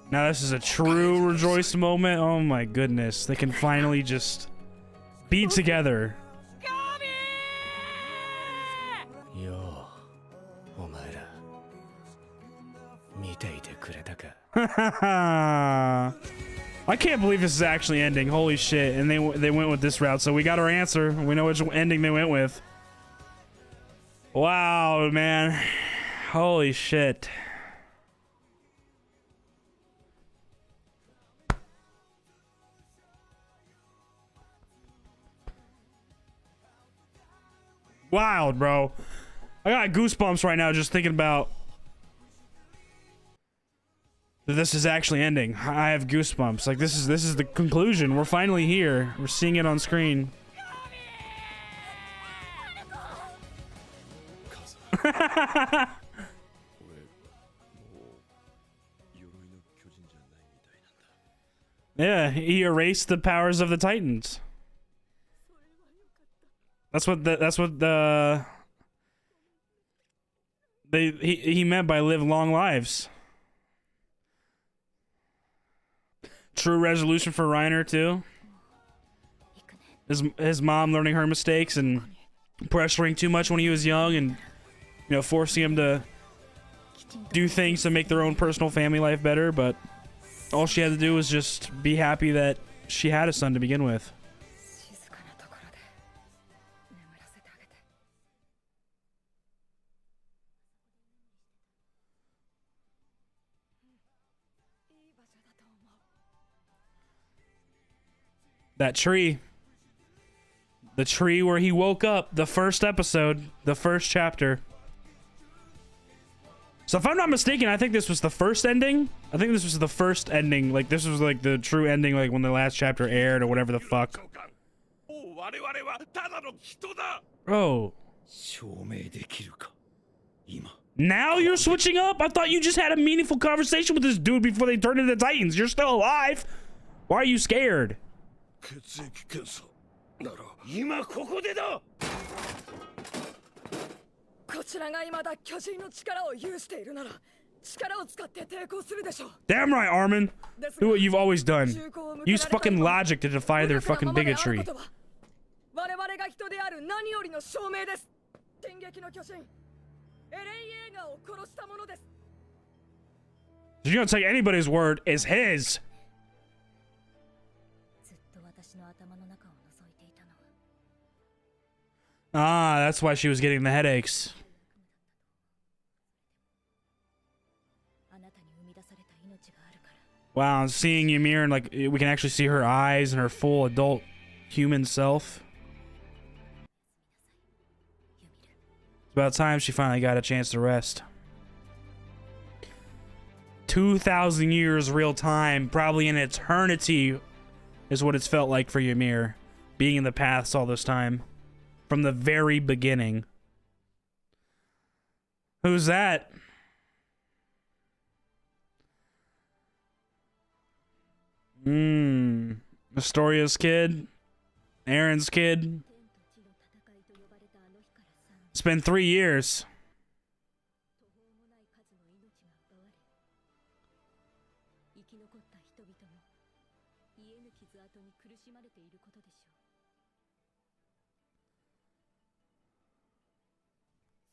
Now this is a true rejoice moment. Oh my goodness. They can finally just be together. よう、お前ら見ていてくれたか。I can't believe this is actually ending. Holy shit. And they went with this route. So we got our answer. We know which ending they went with. Wow, man. Holy shit. Wild, bro. I got goosebumps right now just thinking about that this is actually ending. I have goosebumps. Like this is the conclusion. We're finally here. We're seeing it on screen. Yeah, he erased the powers of the Titans. That's what he meant by live long lives. True resolution for Reiner too. His mom learning her mistakes and pressuring too much when he was young, and you know, forcing him to do things to make their own personal family life better, but all she had to do was just be happy that she had a son to begin with. 静かなところで眠らせてあげて That tree. The tree where he woke up, the first episode, the first chapter. So if I'm not mistaken, I think this was the first ending. I think this was the first ending. Like, this was like the true ending, like when the last chapter aired or whatever the fuck. Bro. 証明できるか、今。 Now you're switching up? I thought you just had a meaningful conversation with this dude before they turned into the Titans. You're still alive. Why are you scared? 血液検査なら今ここでだ。こちらが未だ巨人の力を有しているなら力を使って抵抗するでしょう Damn right, Armin. Do what you've always done. Use fucking logic to defy their fucking bigotry. 我々が人である何よりの証明です。進撃の巨人エレン・イェーガーを殺したものです。 You're gonna take anybody's word is his. ずっと私の頭の中を覗いていたのは Ah, that's why she was getting the headaches. あなたに生み出された命があるから Wow, seeing Ymir and like we can actually see her eyes and her full adult human self. It's about time she finally got a chance to rest. 2,000 years real time, probably an eternity, is what it's felt like for Ymir, being in the paths all this time, from the very beginning. Who's that? Astoria's kid? Aaron's kid? 天と地の戦いと呼ばれたあの日から3 It's been 3 years. 途方もない数の命が奪われ生き残った人々も癒えぬ傷跡に苦しまれていることでしょう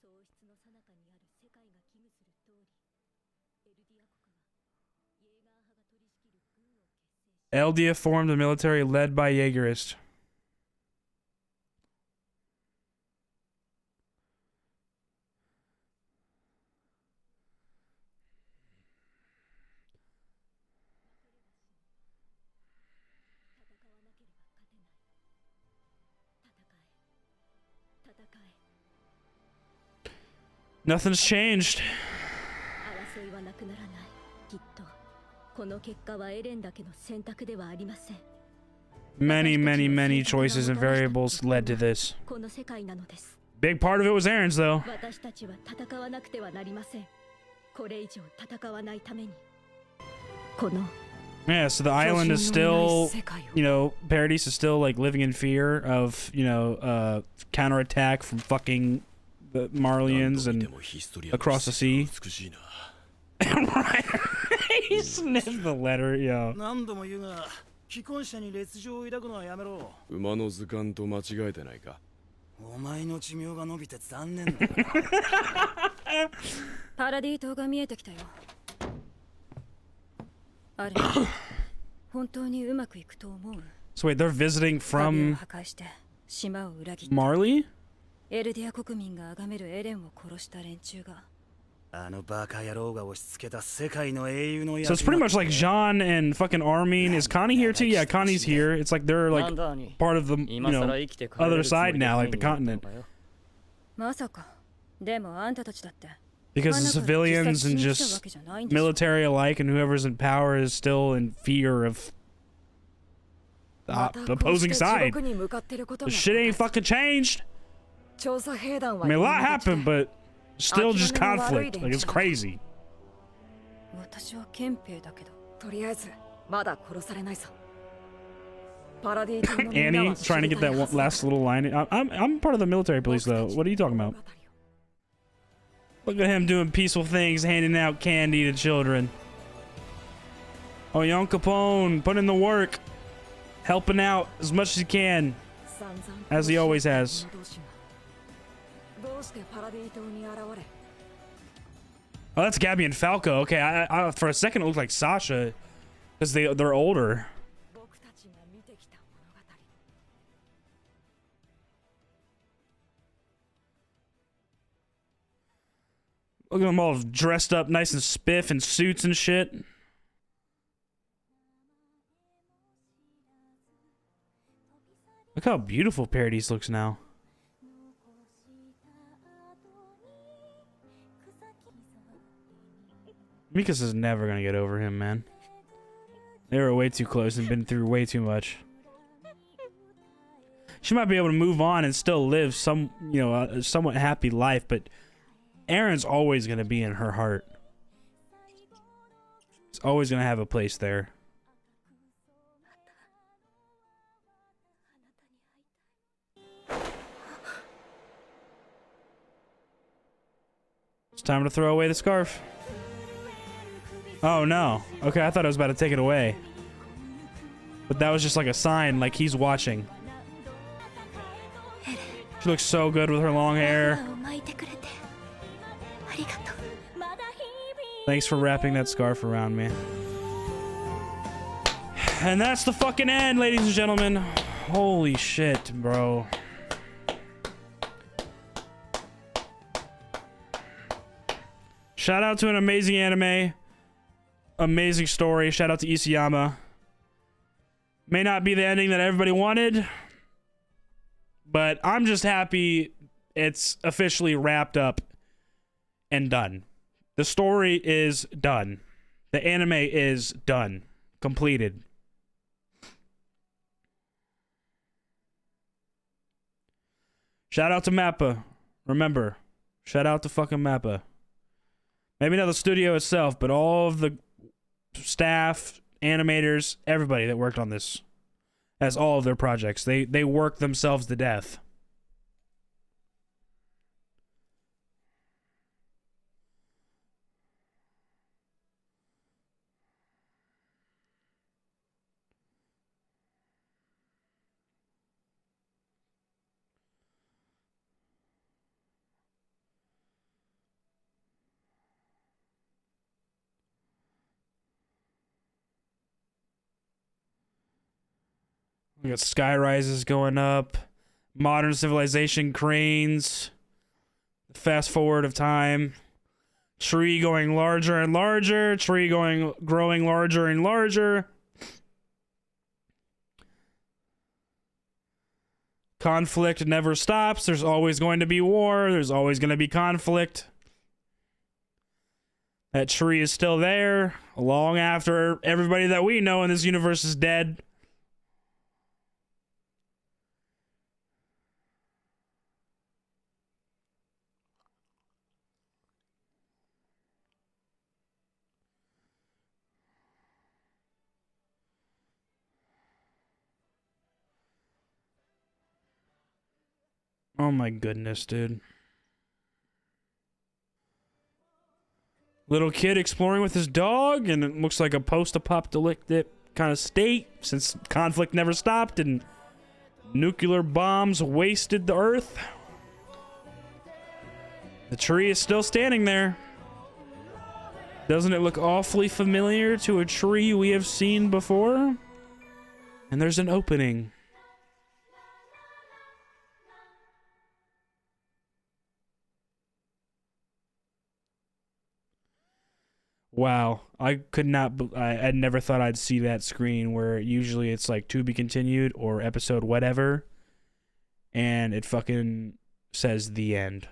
喪失の最中にある世界が危惧する通りエルディア国はイェーガー派が取り仕切る軍を結成し Eldia formed a military led by Jaegerist. Nothing's changed. 争いはなくならない。きっとこの結果はエレンだけの選択ではありません。 Many choices and variables led to this. この世界なのです。 Big part of it was Aaron's, though. 私たちは戦わなくてはなりません。これ以上戦わないために。この Yeah, so the island is still, you know, Paradise is still like living in fear of, you know, counterattack from fucking the Marlians and across the sea. Right. He sniffed the letter, yo. 何度も言うが、既婚者に劣情を抱くのはやめろ。馬の図鑑と間違えてないか。お前の寿命が伸びて残念だな。パラディ島が見えてきたよ。あれ、本当にうまくいくと思う。So wait, they're visiting from 破壊して島を裏切った。 Marley? エルディア国民が崇めるエレンを殺した連中が。あのバカ野郎が押し付けた世界の英雄の So it's pretty much like Jean and fucking Armin. Is Connie here too? Yeah, Connie's here. It's like they're like part of the, you know, other side now, like the continent. まさか。でもあんたたちだって。 Because the civilians and just military alike and whoever's in power is still in fear of the opposing side. The shit ain't fucking changed. I mean, a lot happened, but still just conflict. Like, it's crazy. 私は憲兵だけど。とりあえずまだ殺されないさ。パラディ島のみんな Annie は trying to get that one, last little line. I'm part of the military police, though. What are you talking about? Look at him doing peaceful things, handing out candy to children. Oh, young Capone, put in the work. Helping out as much as he can. As he always has. Oh, that's Gabby and Falco. Okay, I for a second it looked like Sasha. Because they're older. Look at them all dressed up nice and spiff in suits and shit. Look how beautiful Paradise looks now. Mikasa is never gonna get over him, man. They were way too close and been through way too much. She might be able to move on and still live some, you know, a somewhat happy life, but Aaron's always gonna be in her heart. He's always gonna have a place there. It's time to throw away the scarf. Oh no. Okay, I thought I was about to take it away. But that was just like a sign, like he's watching. She looks so good with her long hair. Thanks for wrapping that scarf around me. And that's the fucking end, ladies and gentlemen. Holy shit, bro. Shout out to an amazing anime. Amazing story. Shout out to Isayama. May not be the ending that everybody wanted, but I'm just happy it's officially wrapped up and done. The story is done. The anime is done. Completed. Shout out to Mappa. Remember, shout out to fucking Mappa. Maybe not the studio itself, but all of the staff, animators, everybody that worked on this as all of their projects. They worked themselves to death. We got sky rises going up, modern civilization cranes, fast forward of time, tree going larger and larger, tree growing larger and larger. Conflict never stops. There's always going to be war. There's always going to be conflict. That tree is still there long after everybody that we know in this universe is dead. Oh my goodness, dude. Little kid exploring with his dog, and it looks like a post-apocalyptic kind of state since conflict never stopped and nuclear bombs wasted the earth. The tree is still standing there. Doesn't it look awfully familiar to a tree we have seen before? And there's an opening. Wow, I could not. I never thought I'd see that screen where usually it's like to be continued or episode whatever, and it fucking says the end.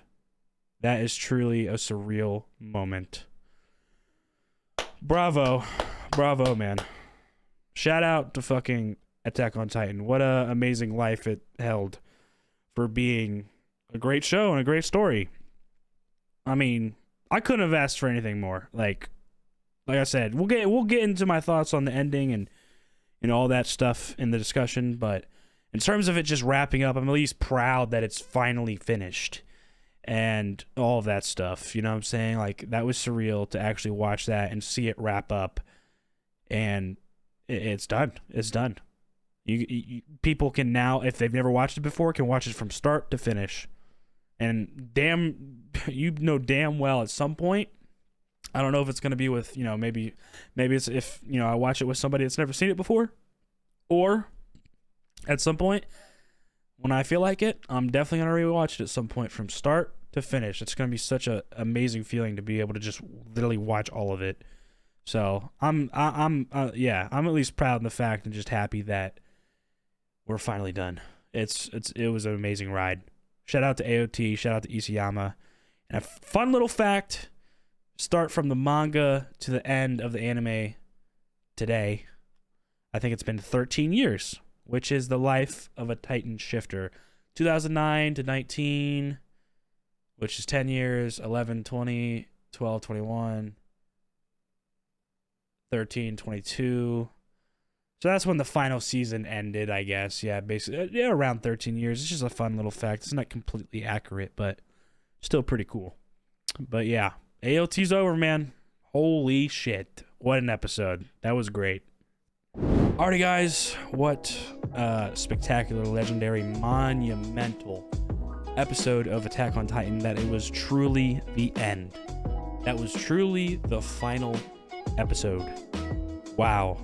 That is truly a surreal moment. Bravo, bravo, man! Shout out to fucking Attack on Titan. What a amazing life it held for being a great show and a great story. I mean, I couldn't have asked for anything more. Like I said, we'll get into my thoughts on the ending and all that stuff in the discussion, but in terms of it just wrapping up, I'm at least proud that it's finally finished and all of that stuff. You know what I'm saying? Like, that was surreal to actually watch that and see it wrap up, and it's done. It's done. You people can now, if they've never watched it before, can watch it from start to finish. And damn well at some point, I don't know if it's going to be with, maybe it's if, I watch it with somebody that's never seen it before, or at some point when I feel like it, I'm definitely going to rewatch it at some point from start to finish. It's going to be such a amazing feeling to be able to just literally watch all of it. So I'm at least proud of the fact and just happy that we're finally done. It was an amazing ride. Shout out to AOT, shout out to Isayama. And a fun little fact, start from the manga to the end of the anime today. I think it's been 13 years, which is the life of a Titan shifter. 2009 to 19, which is 10 years, 11, 20, 12, 21, 13, 22. So that's when the final season ended, I guess. Yeah, basically, around 13 years. It's just a fun little fact. It's not completely accurate, but still pretty cool. But yeah, AOT's over, man. Holy shit. What an episode. That was great. Alrighty, guys. What a spectacular, legendary, monumental episode of Attack on Titan that it was truly the end. That was truly the final episode. Wow.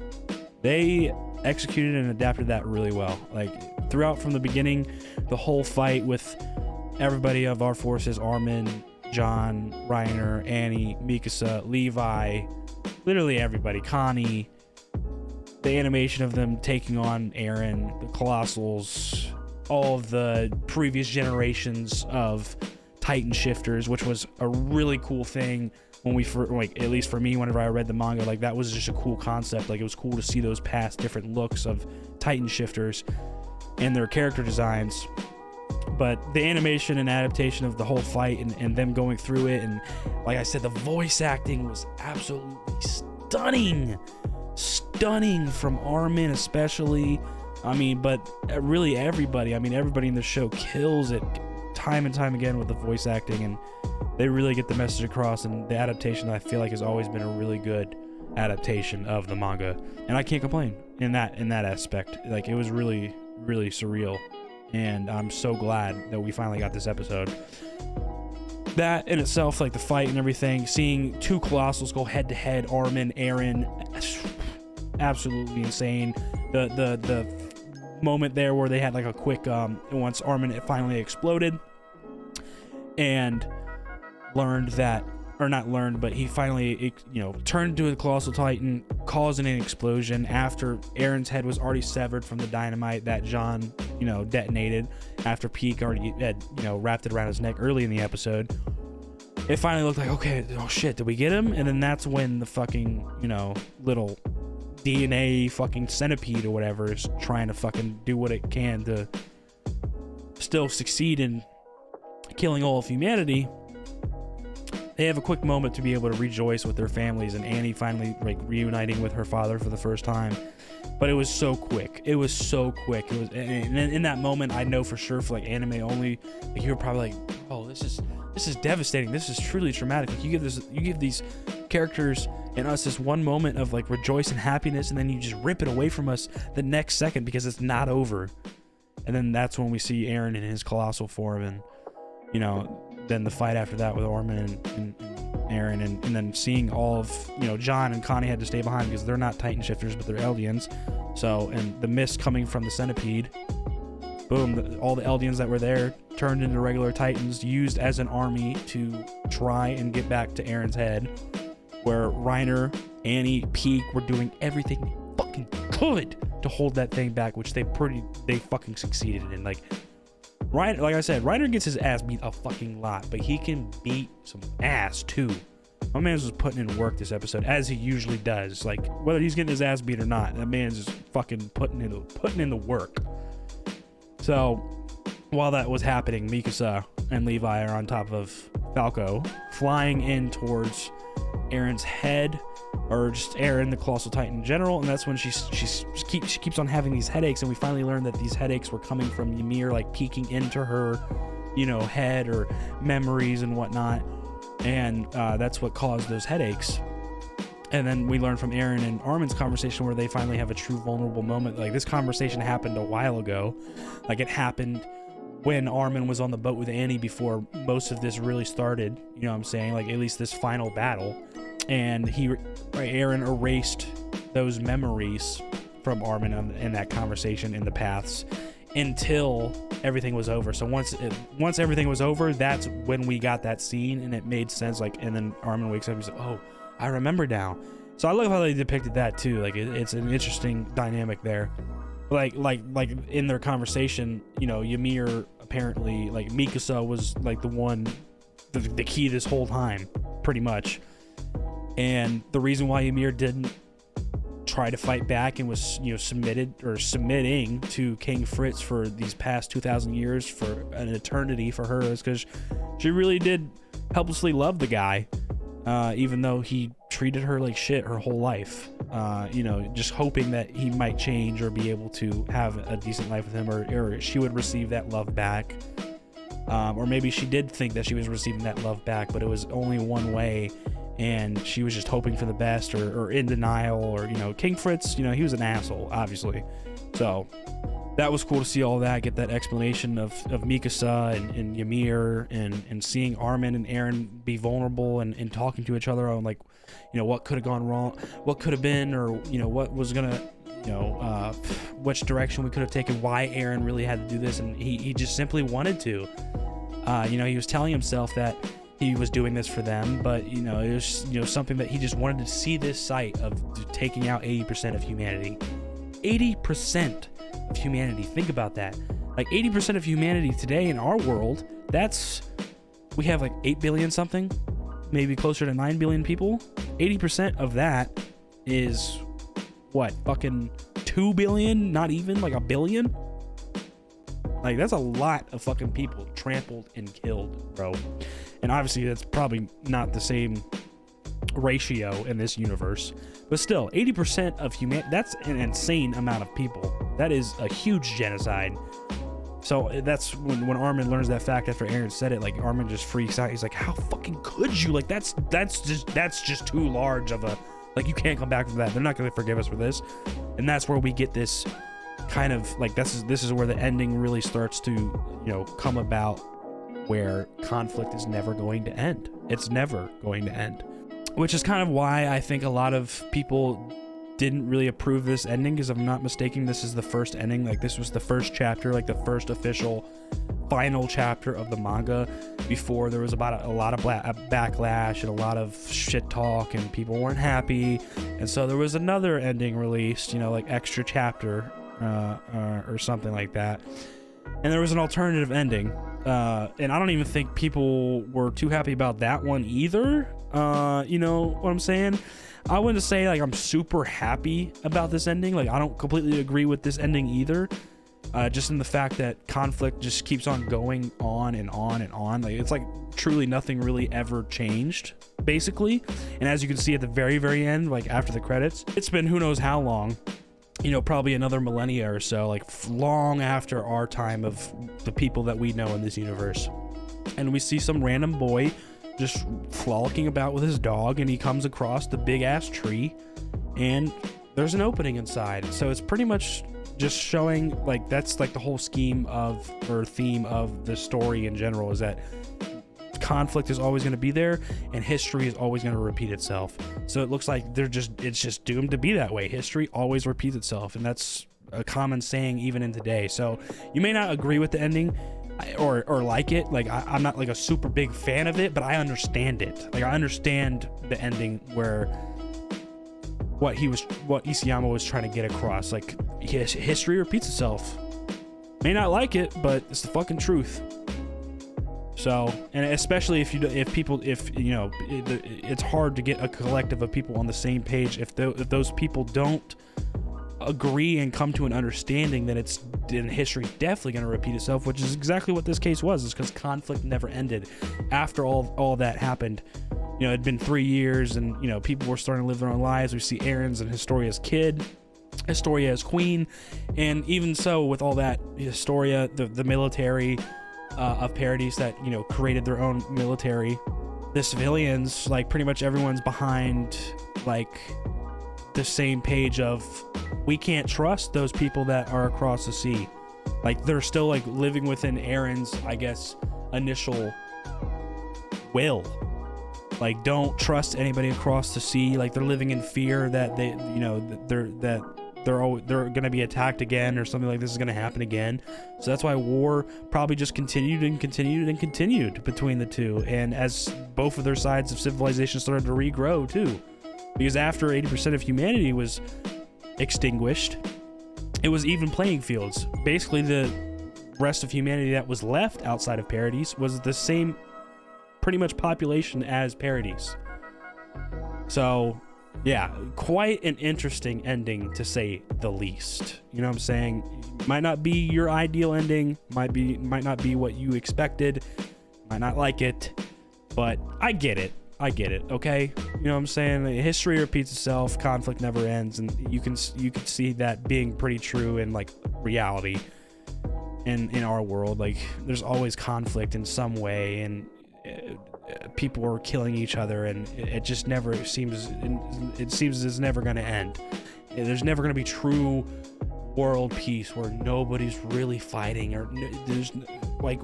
They executed and adapted that really well. Like, throughout from the beginning, the whole fight with everybody of our forces, Armin, John, Reiner, Annie, Mikasa, Levi, literally everybody, Connie, the animation of them taking on Eren, the Colossals, all of the previous generations of Titan shifters, which was a really cool thing when we, at least for me, whenever I read the manga, like, that was just a cool concept. Like, it was cool to see those past different looks of Titan shifters and their character designs. But the animation and adaptation of the whole fight and them going through it, and like I said, the voice acting was absolutely stunning from Armin especially. I mean, but really everybody. I mean, everybody in the show kills it time and time again with the voice acting, and they really get the message across. And the adaptation, I feel like, has always been a really good adaptation of the manga, and I can't complain in that aspect. Like, it was really, really surreal. And I'm so glad that we finally got this episode. That in itself, like the fight and everything, seeing two Colossals go head to head, Armin, Eren, absolutely insane. The moment there where they had like a quick once Armin finally exploded and learned that or not learned, but he finally, turned into a Colossal Titan, causing an explosion after Aaron's head was already severed from the dynamite that John, detonated after Peak already had, wrapped it around his neck early in the episode. It finally looked like, okay, oh shit, did we get him? And then that's when the fucking, little DNA fucking centipede or whatever is trying to fucking do what it can to still succeed in killing all of humanity. They have a quick moment to be able to rejoice with their families, and Annie finally reuniting with her father for the first time. But it was so quick. It was and in that moment, I know for sure for anime only, you were probably like, oh, this is devastating. This is truly traumatic. You give these characters and us this one moment of rejoice and happiness, and then you just rip it away from us the next second because it's not over. And then that's when we see Aaron in his colossal form, and then the fight after that with Armin and Aaron, and then seeing all of, John and Connie had to stay behind because they're not Titan shifters, but they're Eldians. So, and the mist coming from the centipede, boom, all the Eldians that were there turned into regular Titans, used as an army to try and get back to Aaron's head, where Reiner, Annie, Peak were doing everything they fucking could to hold that thing back, which they fucking succeeded in. Reiner, like I said, Reiner gets his ass beat a fucking lot, but he can beat some ass too. My man was putting in work this episode, as he usually does. Whether he's getting his ass beat or not, that man's just fucking putting in the work. So while that was happening, Mikasa and Levi are on top of Falco, flying in towards Aaron's head, or just Aaron, the Colossal Titan in general, and that's when she keeps on having these headaches, and we finally learn that these headaches were coming from Ymir peeking into her, head or memories and whatnot, and that's what caused those headaches. And then we learn from Aaron and Armin's conversation where they finally have a true vulnerable moment. This conversation happened a while ago. It happened when Armin was on the boat with Annie before most of this really started, you know what I'm saying? At least this final battle. And Aaron erased those memories from Armin in that conversation in the paths until everything was over. So once everything was over, that's when we got that scene, and it made sense. And then Armin wakes up and he's like, oh, I remember now. So I love how they depicted that too. It's an interesting dynamic there. Like in their conversation, Ymir apparently, Mikasa was the one, the key this whole time, pretty much. And the reason why Ymir didn't try to fight back and was, submitting to King Fritz for these past 2,000 years, for an eternity for her, is because she really did helplessly love the guy, even though he treated her like shit her whole life. Just hoping that he might change or be able to have a decent life with him, or she would receive that love back. Or maybe she did think that she was receiving that love back, but it was only one way, and she was just hoping for the best, or in denial, or King Fritz, he was an asshole, obviously. So that was cool to see all that, get that explanation of Mikasa and Ymir, and seeing Armin and Aaron be vulnerable and talking to each other on what could have gone wrong, what could have been, or what was gonna, which direction we could have taken, why Aaron really had to do this, and he just simply wanted to. He was telling himself that he was doing this for them, but it was something that he just wanted to see, this sight of taking out 80% of humanity. 80% of humanity. Think about that. 80% of humanity today in our world, we have 8 billion something, maybe closer to 9 billion people. 80% of that is what, fucking 2 billion, not even a billion. That's a lot of fucking people trampled and killed, bro. And obviously that's probably not the same ratio in this universe, but still, 80% of humanity, that's an insane amount of people. That is a huge genocide. So that's when Armin learns that fact after Aaron said it, Armin just freaks out. He's like, how fucking could you? That's just too large of a, you can't come back from that. They're not going to forgive us for this. And that's where we get this kind of this is where the ending really starts to, come about, where conflict is never going to end. It's never going to end. Which is kind of why I think a lot of people didn't really approve this ending, because if I'm not mistaken, this is the first ending. This was the first chapter, the first official final chapter of the manga before there was about a lot of backlash and a lot of shit talk and people weren't happy, and so there was another ending released, you know, like extra chapter or something like that, and there was an alternative ending, and I don't even think people were too happy about that one either. You know what I'm saying? I wouldn't say like I'm super happy about this ending. Like, I don't completely agree with this ending either. Just in the fact that conflict just keeps on going on and on and on. Like, it's like truly nothing really ever changed, basically. And as you can see at the very, very end, like after the credits, it's been who knows how long, you know, probably another millennia or so, like long after our time of the people that we know in this universe. And we see some random boy just frolicking about with his dog, and he comes across the big ass tree, and there's an opening inside. So it's pretty much just showing, like, that's like the whole scheme of, or theme of the story in general, is that conflict is always going to be there and history is always going to repeat itself. So it looks like it's just doomed to be that way. History always repeats itself, and that's a common saying even in today. So you may not agree with the ending or like it. Like, I'm not like a super big fan of it, but I understand it. Like, I understand the ending where what Isayama was trying to get across. Like, history repeats itself. May not like it, but it's the fucking truth. So, and especially if you know, it's hard to get a collective of people on the same page. If those people don't agree and come to an understanding, then history definitely going to repeat itself, which is exactly what this case was. Is because conflict never ended after all that happened. You know, it'd been 3 years, and, you know, people were starting to live their own lives. We see Aaron's and Historia's kid, Historia as queen, and even so, with all that, Historia, the military of Paradis that, you know, created their own military, the civilians, like, pretty much everyone's behind, like, the same page of, we can't trust those people that are across the sea. Like, they're still, like, living within Aaron's, I guess, initial will. Like, don't trust anybody across the sea. Like, they're living in fear that they, you know, they're going to be attacked again, or something like this is going to happen again. So that's why war probably just continued between the two. And as both of their sides of civilization started to regrow too, because after 80% of humanity was extinguished, it was even playing fields. Basically, the rest of humanity that was left outside of Paradis was the same pretty much population as Paradis. So yeah, quite an interesting ending, to say the least. You know what I'm saying? Might not be your ideal ending, might not be what you expected, might not like it, but I get it, okay? You know what I'm saying? History repeats itself, conflict never ends, and you can see that being pretty true in, like, reality in our world. Like, there's always conflict in some way, and people are killing each other, and it just never seems it's never going to end. There's never going to be true world peace where nobody's really fighting, or there's, like,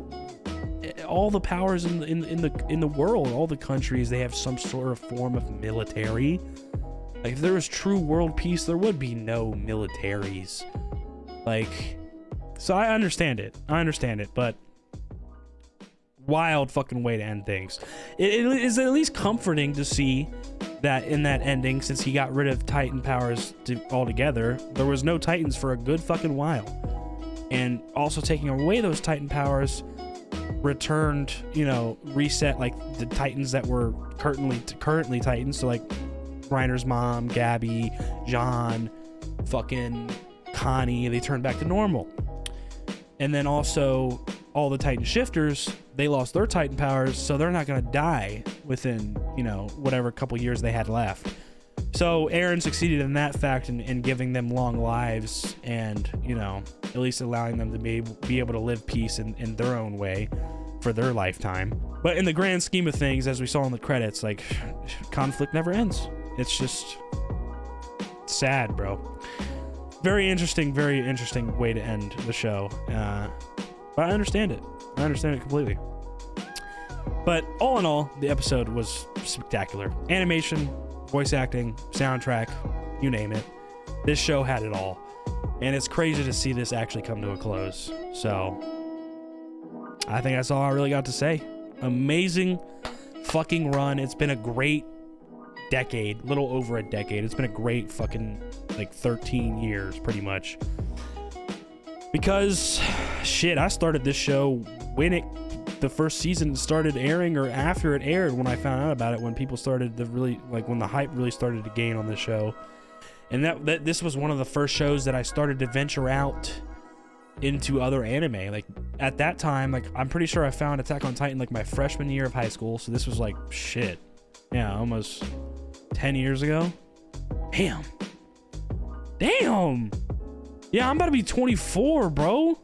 all the powers in the world, all the countries, they have some sort of form of military. Like, if there was true world peace, there would be no militaries. Like, so I understand it, but wild fucking way to end things. It is at least comforting to see that in that ending, since he got rid of Titan powers altogether, there was no Titans for a good fucking while. And also taking away those Titan powers returned, you know, reset, like, the Titans that were currently Titans. So, like, Reiner's mom, Gabby, John, fucking Connie, they turned back to normal. And then also all the Titan shifters, they lost their Titan powers, so they're not going to die within, you know, whatever couple years they had left. So Aaron succeeded in that fact in giving them long lives, and, you know, at least allowing them to be able to live peace in their own way for their lifetime. But in the grand scheme of things, as we saw in the credits, like, conflict never ends. It's just sad, bro. Very interesting way to end the show. But I understand it. Completely. But all in all, the episode was spectacular. Animation, voice acting, soundtrack, you name it. This show had it all. And it's crazy to see this actually come to a close. So, I think that's all I really got to say. Amazing fucking run. It's been a great decade, little over a decade. It's been a great fucking like 13 years pretty much. Because shit, I started this show when the first season started airing, or after it aired, when I found out about it, when people started to really, like, when the hype really started to gain on the show. And that this was one of the first shows that I started to venture out into other anime. Like at that time, like I'm pretty sure I found Attack on Titan like my freshman year of high school. So this was like shit. Yeah, almost 10 years ago. Damn. Yeah, I'm about to be 24, bro.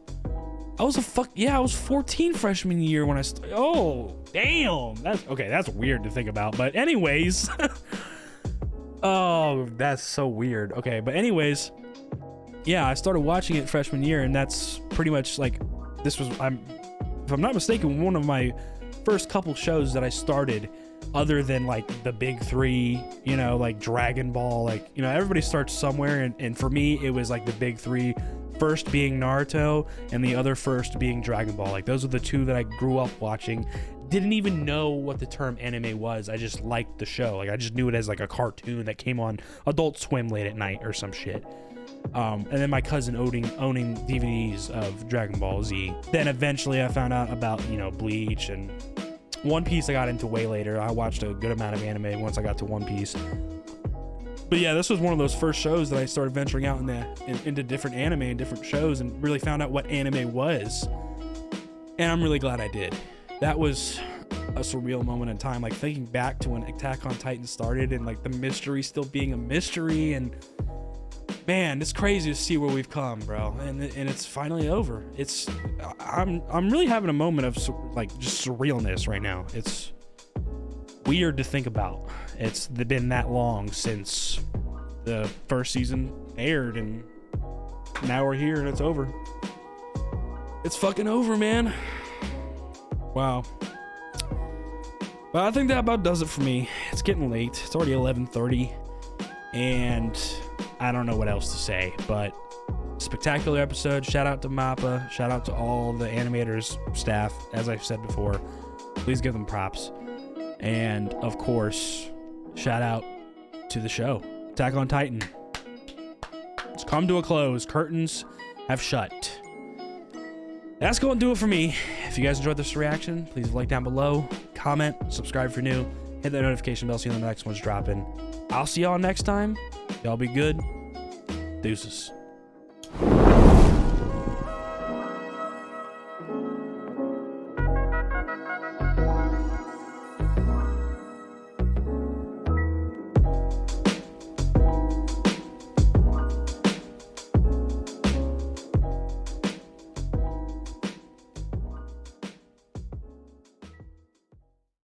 I was I was 14 freshman year when I oh, damn. That's weird to think about. But anyways, oh, that's so weird. Okay, but anyways, yeah, I started watching it freshman year, and that's pretty much like this was, if I'm not mistaken, one of my first couple shows that I started, other than like the big three, you know, like Dragon Ball, like, you know, everybody starts somewhere, and for me it was like the big three, first being Naruto and the other first being Dragon Ball. Like those are the two that I grew up watching. Didn't even know what the term anime was. I just liked the show. Like I just knew it as like a cartoon that came on Adult Swim late at night or some shit. And then my cousin owning DVDs of Dragon Ball Z. Then eventually I found out about, you know, Bleach and One Piece. I got into way later. I watched a good amount of anime once I got to One Piece. But yeah, this was one of those first shows that I started venturing out into different anime and different shows, and really found out what anime was. And I'm really glad I did. That was a surreal moment in time, like thinking back to when Attack on Titan started, and like the mystery still being a mystery, and man, it's crazy to see where we've come, bro. And it's finally over. I'm really having a moment of like just surrealness right now. It's weird to think about. It's been that long since the first season aired, and now we're here and it's over. It's fucking over, man. Wow. Well, I think that about does it for me. It's getting late. It's already 11:30, and I don't know what else to say, but spectacular episode. Shout out to Mappa. Shout out to all the animators, staff. As I've said before, please give them props. And of course, shout out to the show, Attack on Titan. It's come to a close. Curtains have shut. That's going to do it for me. If you guys enjoyed this reaction, please like down below, comment, subscribe if you're new, hit that notification bell so you know the next one's dropping. I'll see y'all next time. Y'all be good. Deuces.